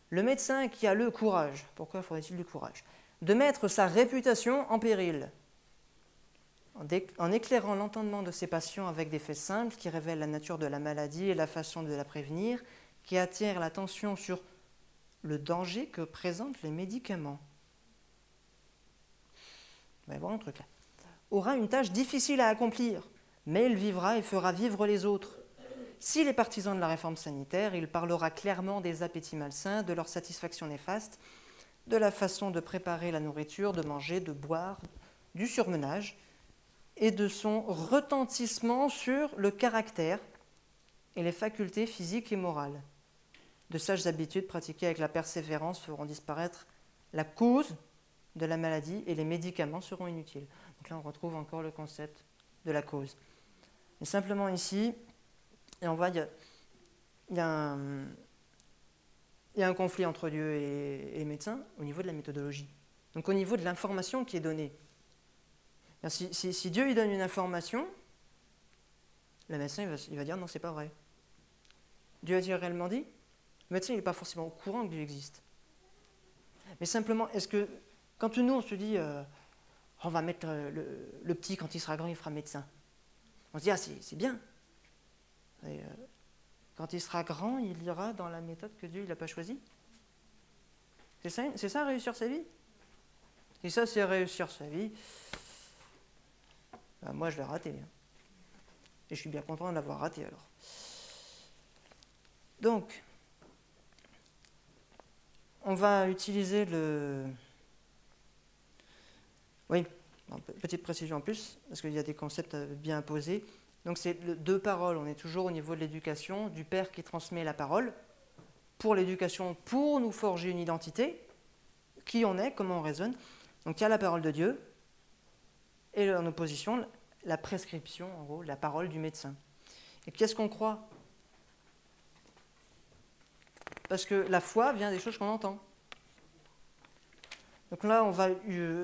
Le médecin qui a le courage, pourquoi faudrait-il du courage, de mettre sa réputation en péril, en éclairant l'entendement de ses patients avec des faits simples qui révèlent la nature de la maladie et la façon de la prévenir, qui attirent l'attention sur le danger que présentent les médicaments. Ben voilà un truc là. Aura une tâche difficile à accomplir, mais il vivra et fera vivre les autres. S'il est partisan de la réforme sanitaire, il parlera clairement des appétits malsains, de leur satisfaction néfaste, de la façon de préparer la nourriture, de manger, de boire, du surmenage, et de son retentissement sur le caractère et les facultés physiques et morales. De sages habitudes pratiquées avec la persévérance feront disparaître la cause de la maladie et les médicaments seront inutiles. Donc là, on retrouve encore le concept de la cause. Mais simplement ici, et on voit, il y a un conflit entre Dieu et les médecins au niveau de la méthodologie. Donc au niveau de l'information qui est donnée. Si Dieu lui donne une information, le médecin il va dire non, c'est pas vrai. Dieu a-t-il réellement dit? Le médecin n'est pas forcément au courant que Dieu existe. Mais simplement, est-ce que, quand nous on se dit, on va mettre le petit, quand il sera grand, il fera médecin. On se dit, ah c'est bien. Et, quand il sera grand, il ira dans la méthode que Dieu n'a pas choisie. C'est ça réussir sa vie? Et ça, c'est réussir sa vie. Ben, moi, je l'ai raté. Hein. Et je suis bien content de l'avoir raté alors. Donc, on va utiliser Oui, petite précision en plus, parce qu'il y a des concepts bien posés. Donc c'est 2 paroles, on est toujours au niveau de l'éducation, du père qui transmet la parole, pour l'éducation, pour nous forger une identité, qui on est, comment on raisonne. Donc il y a la parole de Dieu, et en opposition, la prescription, en gros, la parole du médecin. Et qu'est-ce qu'on croit? Parce que la foi vient des choses qu'on entend. Donc là, on va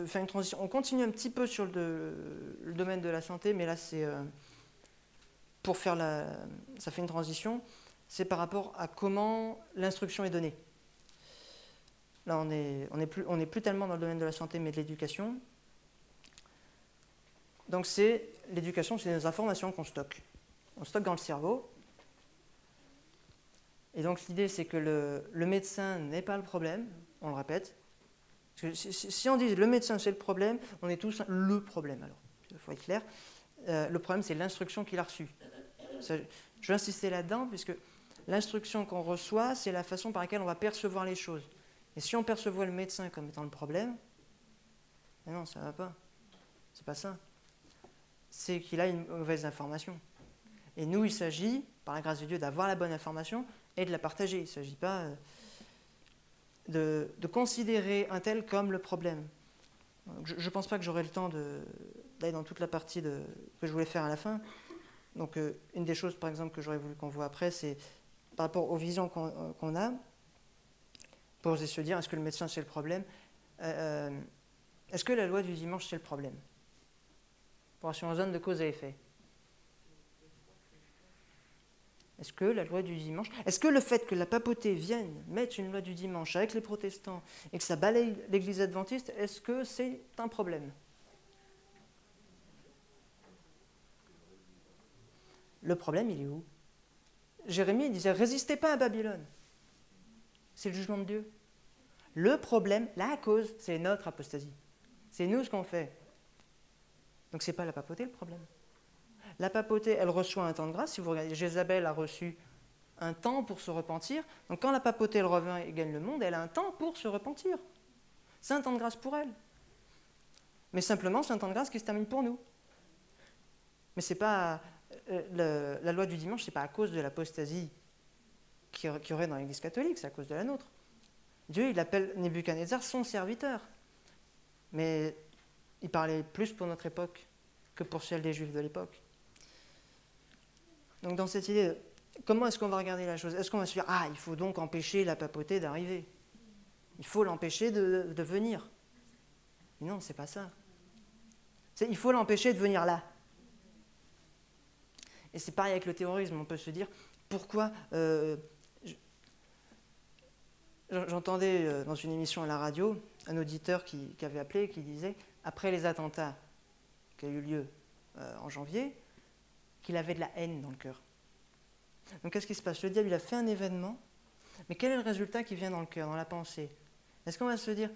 faire une transition. On continue un petit peu sur le domaine de la santé, mais là, c'est pour faire ça fait une transition. C'est par rapport à comment l'instruction est donnée. Là, on n'est plus tellement dans le domaine de la santé, mais de l'éducation. Donc l'éducation, c'est des informations qu'on stocke. On stocke dans le cerveau. Et donc l'idée, c'est que le médecin n'est pas le problème, on le répète. Parce que si on dit le médecin c'est le problème, on est tous le problème alors. Il faut être clair. Le problème, c'est l'instruction qu'il a reçue. Je vais insister là-dedans, puisque l'instruction qu'on reçoit, c'est la façon par laquelle on va percevoir les choses. Et si on perçoit le médecin comme étant le problème, non, ça ne va pas. C'est pas ça. C'est qu'il a une mauvaise information. Et nous, il s'agit, par la grâce de Dieu, d'avoir la bonne information et de la partager. Il ne s'agit pas de considérer un tel comme le problème. Je ne pense pas que j'aurai le temps d'aller dans toute la partie que je voulais faire à la fin. Donc, une des choses, par exemple, que j'aurais voulu qu'on voit après, c'est par rapport aux visions qu'on a, pour oser se dire, est-ce que le médecin, c'est le problème? Est-ce que la loi du dimanche, c'est le problème? Pour en zone de cause à effet. Est-ce que la loi du dimanche... Est-ce que le fait que la papauté vienne mettre une loi du dimanche avec les protestants et que ça balaye l'église adventiste, est-ce que c'est un problème? Le problème, il est où? Jérémie disait, résistez pas à Babylone. C'est le jugement de Dieu. Le problème, la cause, c'est notre apostasie. C'est nous ce qu'on fait. Donc ce n'est pas la papauté le problème. La papauté, elle reçoit un temps de grâce. Si vous regardez, Jézabel a reçu un temps pour se repentir. Donc quand la papauté elle revient et gagne le monde, elle a un temps pour se repentir. C'est un temps de grâce pour elle. Mais simplement, c'est un temps de grâce qui se termine pour nous. Mais c'est pas la loi du dimanche, c'est pas à cause de l'apostasie qu'il y aurait dans l'Église catholique, c'est à cause de la nôtre. Dieu, il appelle Nebuchadnezzar son serviteur. Mais il parlait plus pour notre époque que pour celle des Juifs de l'époque. Donc dans cette idée, comment est-ce qu'on va regarder la chose? Est-ce qu'on va se dire, ah, il faut donc empêcher la papauté d'arriver? Il faut l'empêcher de venir? Non, c'est pas ça. Il faut l'empêcher de venir là. Et c'est pareil avec le terrorisme, on peut se dire, pourquoi... J'entendais dans une émission à la radio un auditeur qui avait appelé et qui disait, après les attentats qui ont eu lieu en janvier, qu'il avait de la haine dans le cœur. Donc qu'est-ce qui se passe? Le diable, il a fait un événement, mais quel est le résultat qui vient dans le cœur, dans la pensée? Est-ce qu'on va se dire,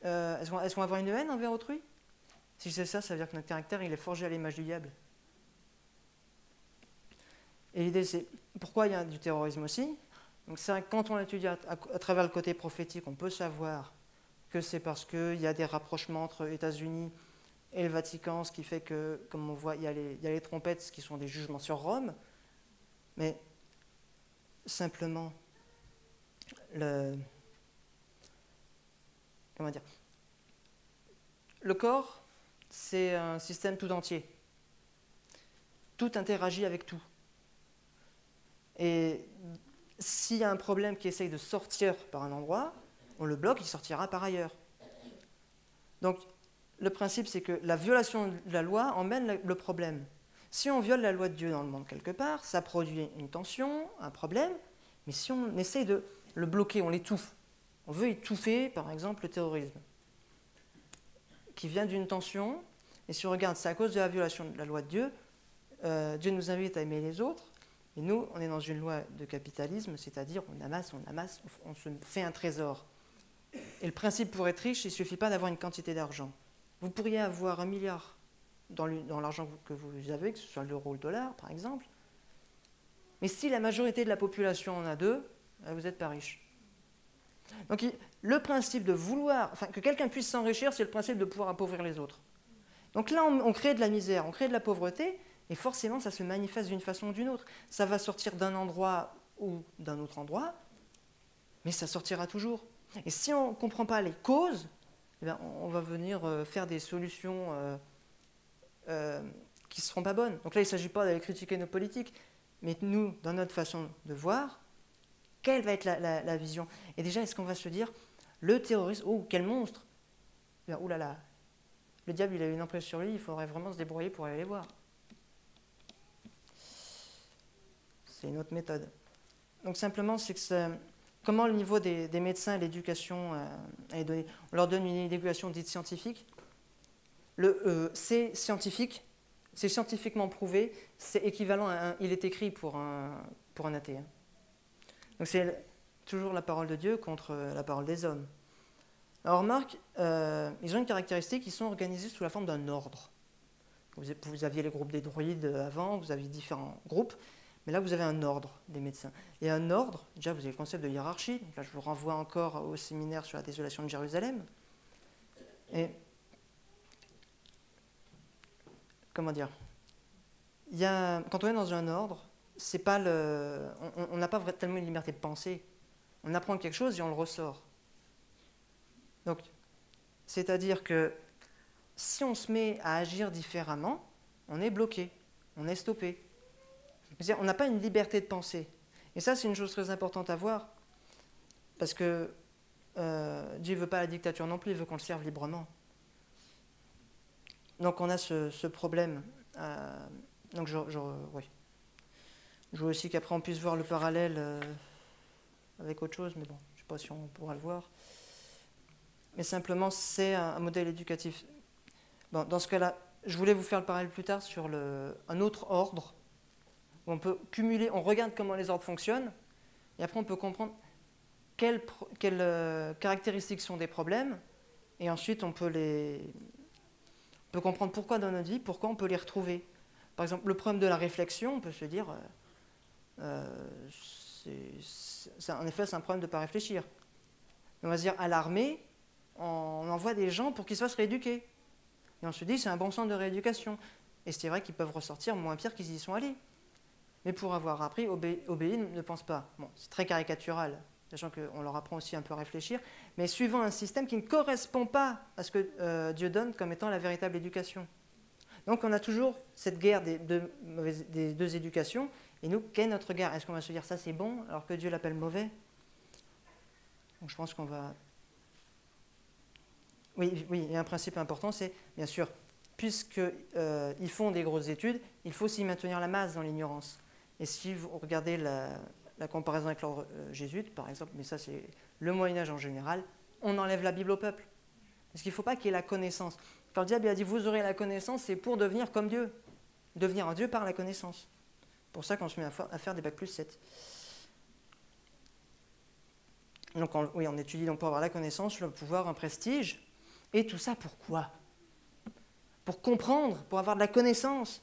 est-ce qu'on va avoir une haine envers autrui? Si c'est ça, ça veut dire que notre caractère, il est forgé à l'image du diable. Et l'idée, c'est, pourquoi il y a du terrorisme aussi? Donc c'est vrai que quand on étudie à travers le côté prophétique, on peut savoir que c'est parce qu'il y a des rapprochements entre les États-Unis et le Vatican, ce qui fait que, comme on voit, il y a les trompettes qui sont des jugements sur Rome, mais simplement, comment dire, le corps, c'est un système tout entier. Tout interagit avec tout. Et s'il y a un problème qui essaye de sortir par un endroit, on le bloque, il sortira par ailleurs. Donc, le principe, c'est que la violation de la loi emmène le problème. Si on viole la loi de Dieu dans le monde quelque part, ça produit une tension, un problème, mais si on essaye de le bloquer, on l'étouffe. On veut étouffer, par exemple, le terrorisme, qui vient d'une tension, et si on regarde, c'est à cause de la violation de la loi de Dieu, Dieu nous invite à aimer les autres, et nous, on est dans une loi de capitalisme, c'est-à-dire on amasse, on se fait un trésor. Et le principe pour être riche, il ne suffit pas d'avoir une quantité d'argent. Vous pourriez avoir 1 milliard dans l'argent que vous avez, que ce soit l'euro ou le dollar, par exemple. Mais si la majorité de la population en a 2, vous n'êtes pas riche. Donc le principe de vouloir, enfin que quelqu'un puisse s'enrichir, c'est le principe de pouvoir appauvrir les autres. Donc là, on crée de la misère, on crée de la pauvreté, et forcément, ça se manifeste d'une façon ou d'une autre. Ça va sortir d'un endroit ou d'un autre endroit, mais ça sortira toujours. Et si on ne comprend pas les causes, eh bien, on va venir faire des solutions qui ne seront pas bonnes. Donc là, il ne s'agit pas d'aller critiquer nos politiques, mais nous, dans notre façon de voir, quelle va être la vision? Et déjà, est-ce qu'on va se dire, le terroriste, oh, quel monstre! Ouh là là, le diable, il a une emprise sur lui, il faudrait vraiment se débrouiller pour aller les voir. C'est une autre méthode. Donc simplement, c'est que comment le niveau des médecins et l'éducation est donné. On leur donne une éducation dite scientifique. C'est scientifique, c'est scientifiquement prouvé, c'est équivalent à il est écrit pour un athée. Donc c'est toujours la parole de Dieu contre la parole des hommes. Alors remarque, ils ont une caractéristique, ils sont organisés sous la forme d'un ordre. Vous aviez les groupes des druides avant, vous aviez différents groupes, mais là vous avez un ordre des médecins. Et un ordre, déjà vous avez le concept de hiérarchie, donc là je vous renvoie encore au séminaire sur la désolation de Jérusalem. Et comment dire, quand on est dans un ordre, c'est pas on n'a pas tellement une liberté de penser. On apprend quelque chose et on le ressort. Donc, c'est-à-dire que si on se met à agir différemment, on est bloqué, on est stoppé. C'est-à-dire, on n'a pas une liberté de penser. Et ça, c'est une chose très importante à voir, parce que Dieu ne veut pas la dictature non plus, il veut qu'on le serve librement. Donc on a ce problème. Donc oui. Je veux aussi qu'après on puisse voir le parallèle avec autre chose, mais bon, je ne sais pas si on pourra le voir. Mais simplement, c'est un modèle éducatif. Bon, dans ce cas-là, je voulais vous faire le parallèle plus tard sur un autre ordre, où on peut cumuler, on regarde comment les ordres fonctionnent, et après on peut comprendre quelles caractéristiques sont des problèmes, et ensuite on peut comprendre pourquoi dans notre vie, pourquoi on peut les retrouver. Par exemple, le problème de la réflexion, on peut se dire, en effet, c'est un problème de ne pas réfléchir. On va se dire, à l'armée, on envoie des gens pour qu'ils soient rééduqués. Et on se dit, c'est un bon centre de rééducation. Et c'est vrai qu'ils peuvent ressortir moins pire qu'ils y sont allés. Mais pour avoir appris, obéir ne pense pas. Bon, c'est très caricatural, sachant qu'on leur apprend aussi un peu à réfléchir, mais suivant un système qui ne correspond pas à ce que Dieu donne comme étant la véritable éducation. Donc on a toujours cette guerre des deux éducations, et nous, quelle est notre guerre? Est-ce qu'on va se dire ça c'est bon, alors que Dieu l'appelle mauvais? Donc je pense qu'on va... Oui, il y a un principe important, c'est, bien sûr, puisqu'ils font des grosses études, il faut aussi maintenir la masse dans l'ignorance. Et si vous regardez la comparaison avec l'ordre jésuite, par exemple, mais ça c'est le Moyen-Âge en général, on enlève la Bible au peuple. Parce qu'il ne faut pas qu'il y ait la connaissance. Quand le diable a dit « vous aurez la connaissance », c'est pour devenir comme Dieu. Devenir un Dieu par la connaissance. C'est pour ça qu'on se met à faire des bacs plus 7. Donc on étudie donc pour avoir la connaissance, le pouvoir, un prestige. Et tout ça pourquoi? Pour comprendre, pour avoir de la connaissance,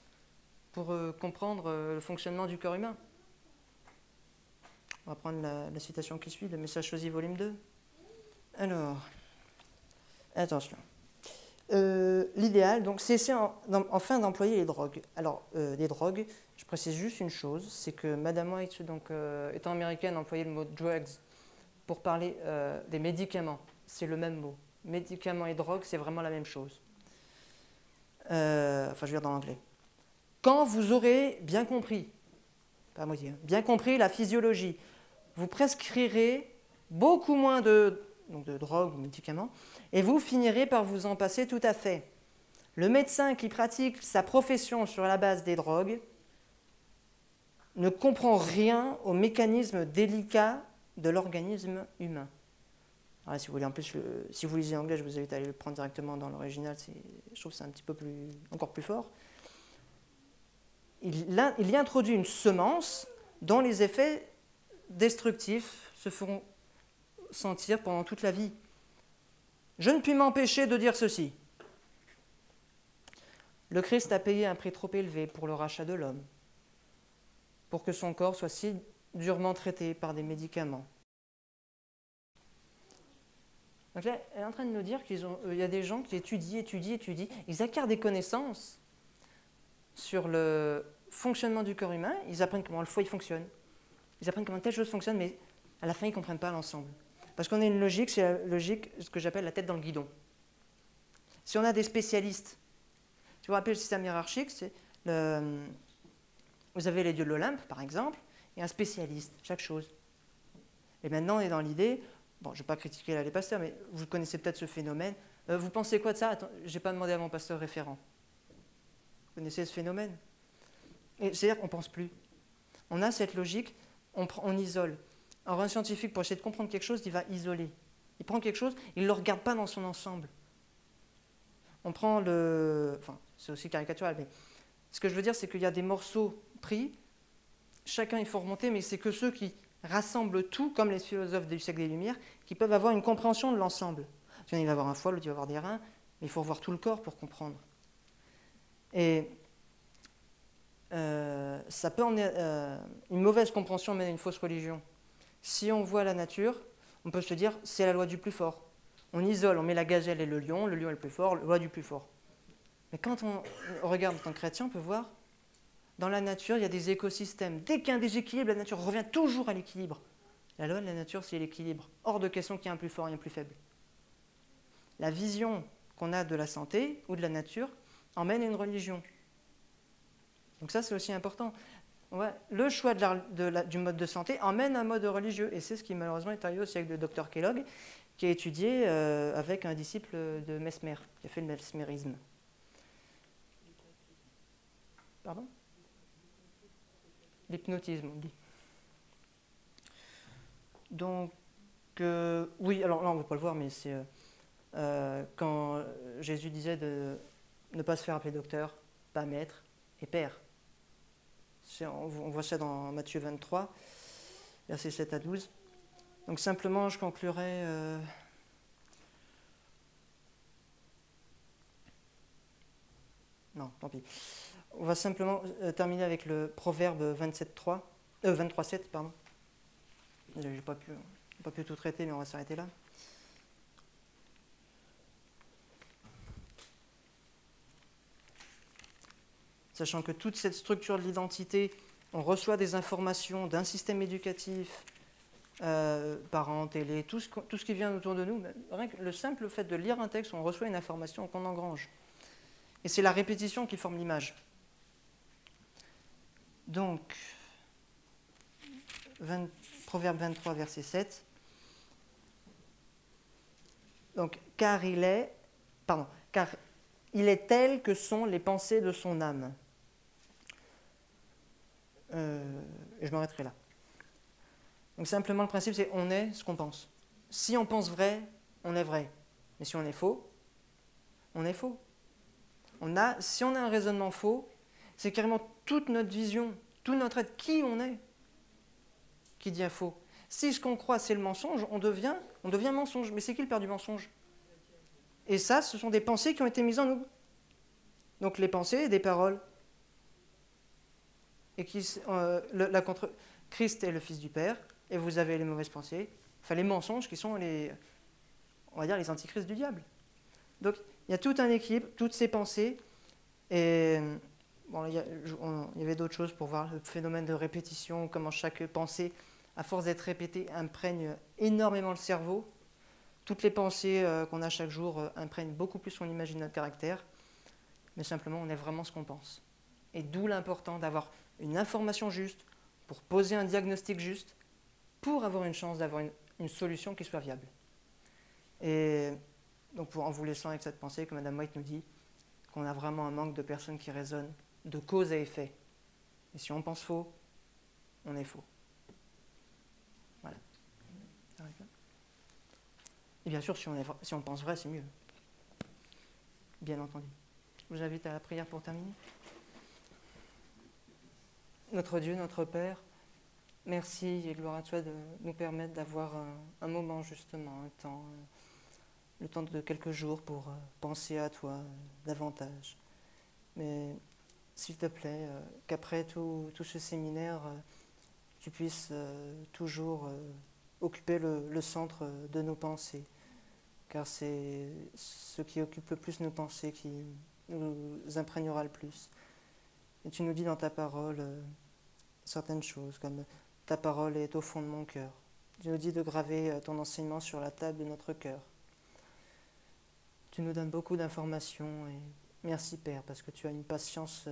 pour comprendre le fonctionnement du corps humain. On va prendre la citation qui suit, le Message choisi, volume 2. Alors, attention. L'idéal, donc, c'est enfin d'employer les drogues. Alors, les drogues, je précise juste une chose, c'est que Madame White, donc, étant américaine, employait le mot drugs pour parler des médicaments. C'est le même mot. Médicaments et drogue, c'est vraiment la même chose. Enfin, je veux dire dans l'anglais. Quand vous aurez bien compris, pas moi dire, bien compris la physiologie, vous prescrirez beaucoup moins de drogue ou médicaments, et vous finirez par vous en passer tout à fait. Le médecin qui pratique sa profession sur la base des drogues ne comprend rien au mécanisme délicat de l'organisme humain. Alors là, si vous voulez, en plus, si vous lisez anglais, je vous invite à aller le prendre directement dans l'original, je trouve que c'est un petit peu encore plus fort. Il y introduit une semence dont les effets destructifs se feront sentir pendant toute la vie. Je ne puis m'empêcher de dire ceci. Le Christ a payé un prix trop élevé pour le rachat de l'homme, pour que son corps soit si durement traité par des médicaments. Donc là, elle est en train de nous dire qu'il y a des gens qui étudient, ils acquièrent des connaissances sur le fonctionnement du corps humain, ils apprennent comment le foie fonctionne, ils apprennent comment telle chose fonctionne, mais à la fin, ils ne comprennent pas l'ensemble. Parce qu'on a une logique, c'est la logique, ce que j'appelle la tête dans le guidon. Si on a des spécialistes, si vous vous rappelez le système hiérarchique, c'est Vous avez les dieux de l'Olympe, par exemple, et un spécialiste, chaque chose. Et maintenant, on est dans l'idée, bon, je ne vais pas critiquer là les pasteurs, mais vous connaissez peut-être ce phénomène. Vous pensez quoi de ça? Attends, je n'ai pas demandé à mon pasteur référent. Vous connaissez ce phénomène? C'est-à-dire qu'on ne pense plus. On a cette logique, on isole. Alors un scientifique, pour essayer de comprendre quelque chose, il va isoler. Il prend quelque chose, il ne le regarde pas dans son ensemble. On prend le... Enfin, c'est aussi caricatural, mais ce que je veux dire, c'est qu'il y a des morceaux pris, chacun il faut remonter, mais c'est que ceux qui rassemblent tout, comme les philosophes du siècle des Lumières, qui peuvent avoir une compréhension de l'ensemble. Il va avoir un foie, l'autre il va avoir des reins, mais il faut revoir tout le corps pour comprendre. Et ça peut emmener une mauvaise compréhension, mais une fausse religion. Si on voit la nature, on peut se dire c'est la loi du plus fort. On isole, on met la gazelle et le lion est le plus fort, la loi du plus fort. Mais quand on regarde en tant que chrétien, on peut voir, dans la nature, il y a des écosystèmes. Dès qu'il y a un déséquilibre, la nature revient toujours à l'équilibre. La loi de la nature, c'est l'équilibre. Hors de question qu'il y ait un plus fort et un plus faible. La vision qu'on a de la santé ou de la nature emmène à une religion. Donc ça, c'est aussi important. Ouais, le choix du mode de santé emmène à un mode religieux. Et c'est ce qui malheureusement est arrivé au siècle de Dr Kellogg, qui a étudié avec un disciple de Mesmer, qui a fait le mesmérisme. Pardon? L'hypnotisme, on dit. Donc, oui, alors là on ne va pas le voir, mais c'est quand Jésus disait de ne pas se faire appeler docteur, pas maître et père. On voit ça dans Matthieu 23, versets 7 à 12. Donc simplement, je conclurai... Non, tant pis. On va simplement terminer avec le proverbe 23:7, pardon. Je n'ai pas pu tout traiter, mais on va s'arrêter là. Sachant que toute cette structure de l'identité, on reçoit des informations d'un système éducatif, parents, télé, tout ce qui vient autour de nous. Rien que le simple fait de lire un texte, on reçoit une information qu'on engrange. Et c'est la répétition qui forme l'image. Donc, Proverbe 23, verset 7. Donc, car il est tel que sont les pensées de son âme. Et je m'arrêterai là. Donc simplement le principe c'est on est ce qu'on pense. Si on pense vrai, on est vrai. Mais si on est faux, on est faux. Si on a un raisonnement faux, c'est carrément toute notre vision, tout notre être, qui on est, qui devient faux. Si ce qu'on croit c'est le mensonge, on devient mensonge. Mais c'est qui le père du mensonge? Et ça, ce sont des pensées qui ont été mises en nous. Donc les pensées et des paroles. Et Christ est le Fils du Père, et vous avez les mauvaises pensées, enfin les mensonges qui sont on va dire les antichrists du diable. Donc il y a tout un équilibre, toutes ces pensées, et bon, il y avait d'autres choses pour voir le phénomène de répétition, comment chaque pensée, à force d'être répétée, imprègne énormément le cerveau. Toutes les pensées qu'on a chaque jour imprègnent beaucoup plus son image et notre caractère, mais simplement on est vraiment ce qu'on pense. Et d'où l'important d'avoir une information juste, pour poser un diagnostic juste, pour avoir une chance d'avoir une solution qui soit viable. Et donc en vous laissant avec cette pensée, que Mme White nous dit, qu'on a vraiment un manque de personnes qui raisonnent de cause à effet. Et si on pense faux, on est faux. Voilà. Et bien sûr, si on pense vrai, c'est mieux. Bien entendu. Je vous invite à la prière pour terminer. Notre Dieu, notre Père, merci et gloire à toi de nous permettre d'avoir un moment justement, le temps de quelques jours pour penser à toi davantage. Mais s'il te plaît, qu'après tout ce séminaire, tu puisses toujours occuper le centre de nos pensées, car c'est ce qui occupe le plus nos pensées qui nous imprégnera le plus. Et tu nous dis dans ta parole certaines choses, comme ta parole est au fond de mon cœur. Tu nous dis de graver ton enseignement sur la table de notre cœur. Tu nous donnes beaucoup d'informations et merci Père, parce que tu as une patience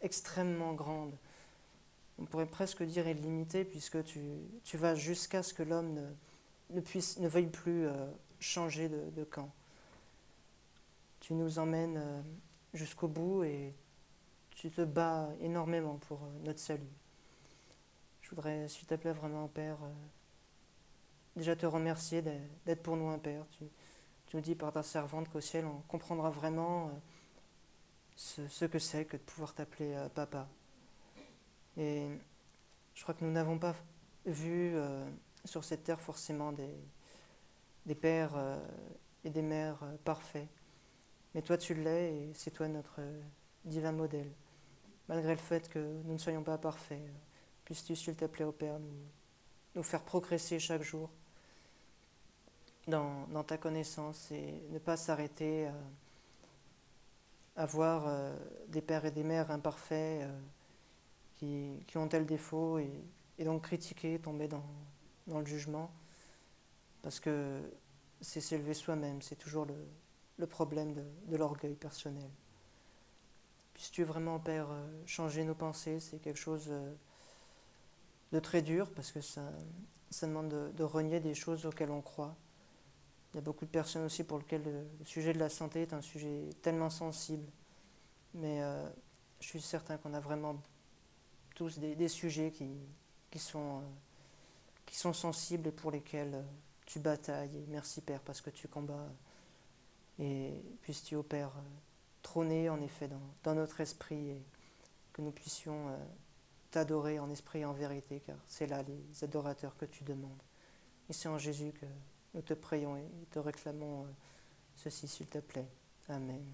extrêmement grande. On pourrait presque dire illimitée, puisque tu vas jusqu'à ce que l'homme ne veuille plus changer de camp. Tu nous emmènes jusqu'au bout et tu te bats énormément pour notre salut. Je voudrais, s'il te plaît, vraiment, Père, déjà te remercier d'être pour nous un Père. Tu nous dis par ta servante qu'au ciel, on comprendra vraiment ce que c'est que de pouvoir t'appeler Papa. Et je crois que nous n'avons pas vu sur cette terre forcément des pères et des mères parfaits. Mais toi, tu l'es et c'est toi notre divin modèle. Malgré le fait que nous ne soyons pas parfaits, puisses-tu, s'il te plaît, au Père, nous faire progresser chaque jour dans ta connaissance et ne pas s'arrêter à voir des pères et des mères imparfaits qui ont tel défaut et donc critiquer, tomber dans le jugement, parce que c'est s'élever soi-même, c'est toujours le problème de l'orgueil personnel. Puisses-tu vraiment, Père, changer nos pensées, c'est quelque chose de très dur, parce que ça demande de renier des choses auxquelles on croit. Il y a beaucoup de personnes aussi pour lesquelles le sujet de la santé est un sujet tellement sensible, mais je suis certain qu'on a vraiment tous des sujets qui sont sensibles et pour lesquels tu batailles. Et merci Père parce que tu combats. Et puisses-tu, ô Père, trôner en effet dans notre esprit et que nous puissions t'adorer en esprit et en vérité, car c'est là les adorateurs que tu demandes. Et c'est en Jésus que nous te prions et te réclamons ceci, s'il te plaît. Amen.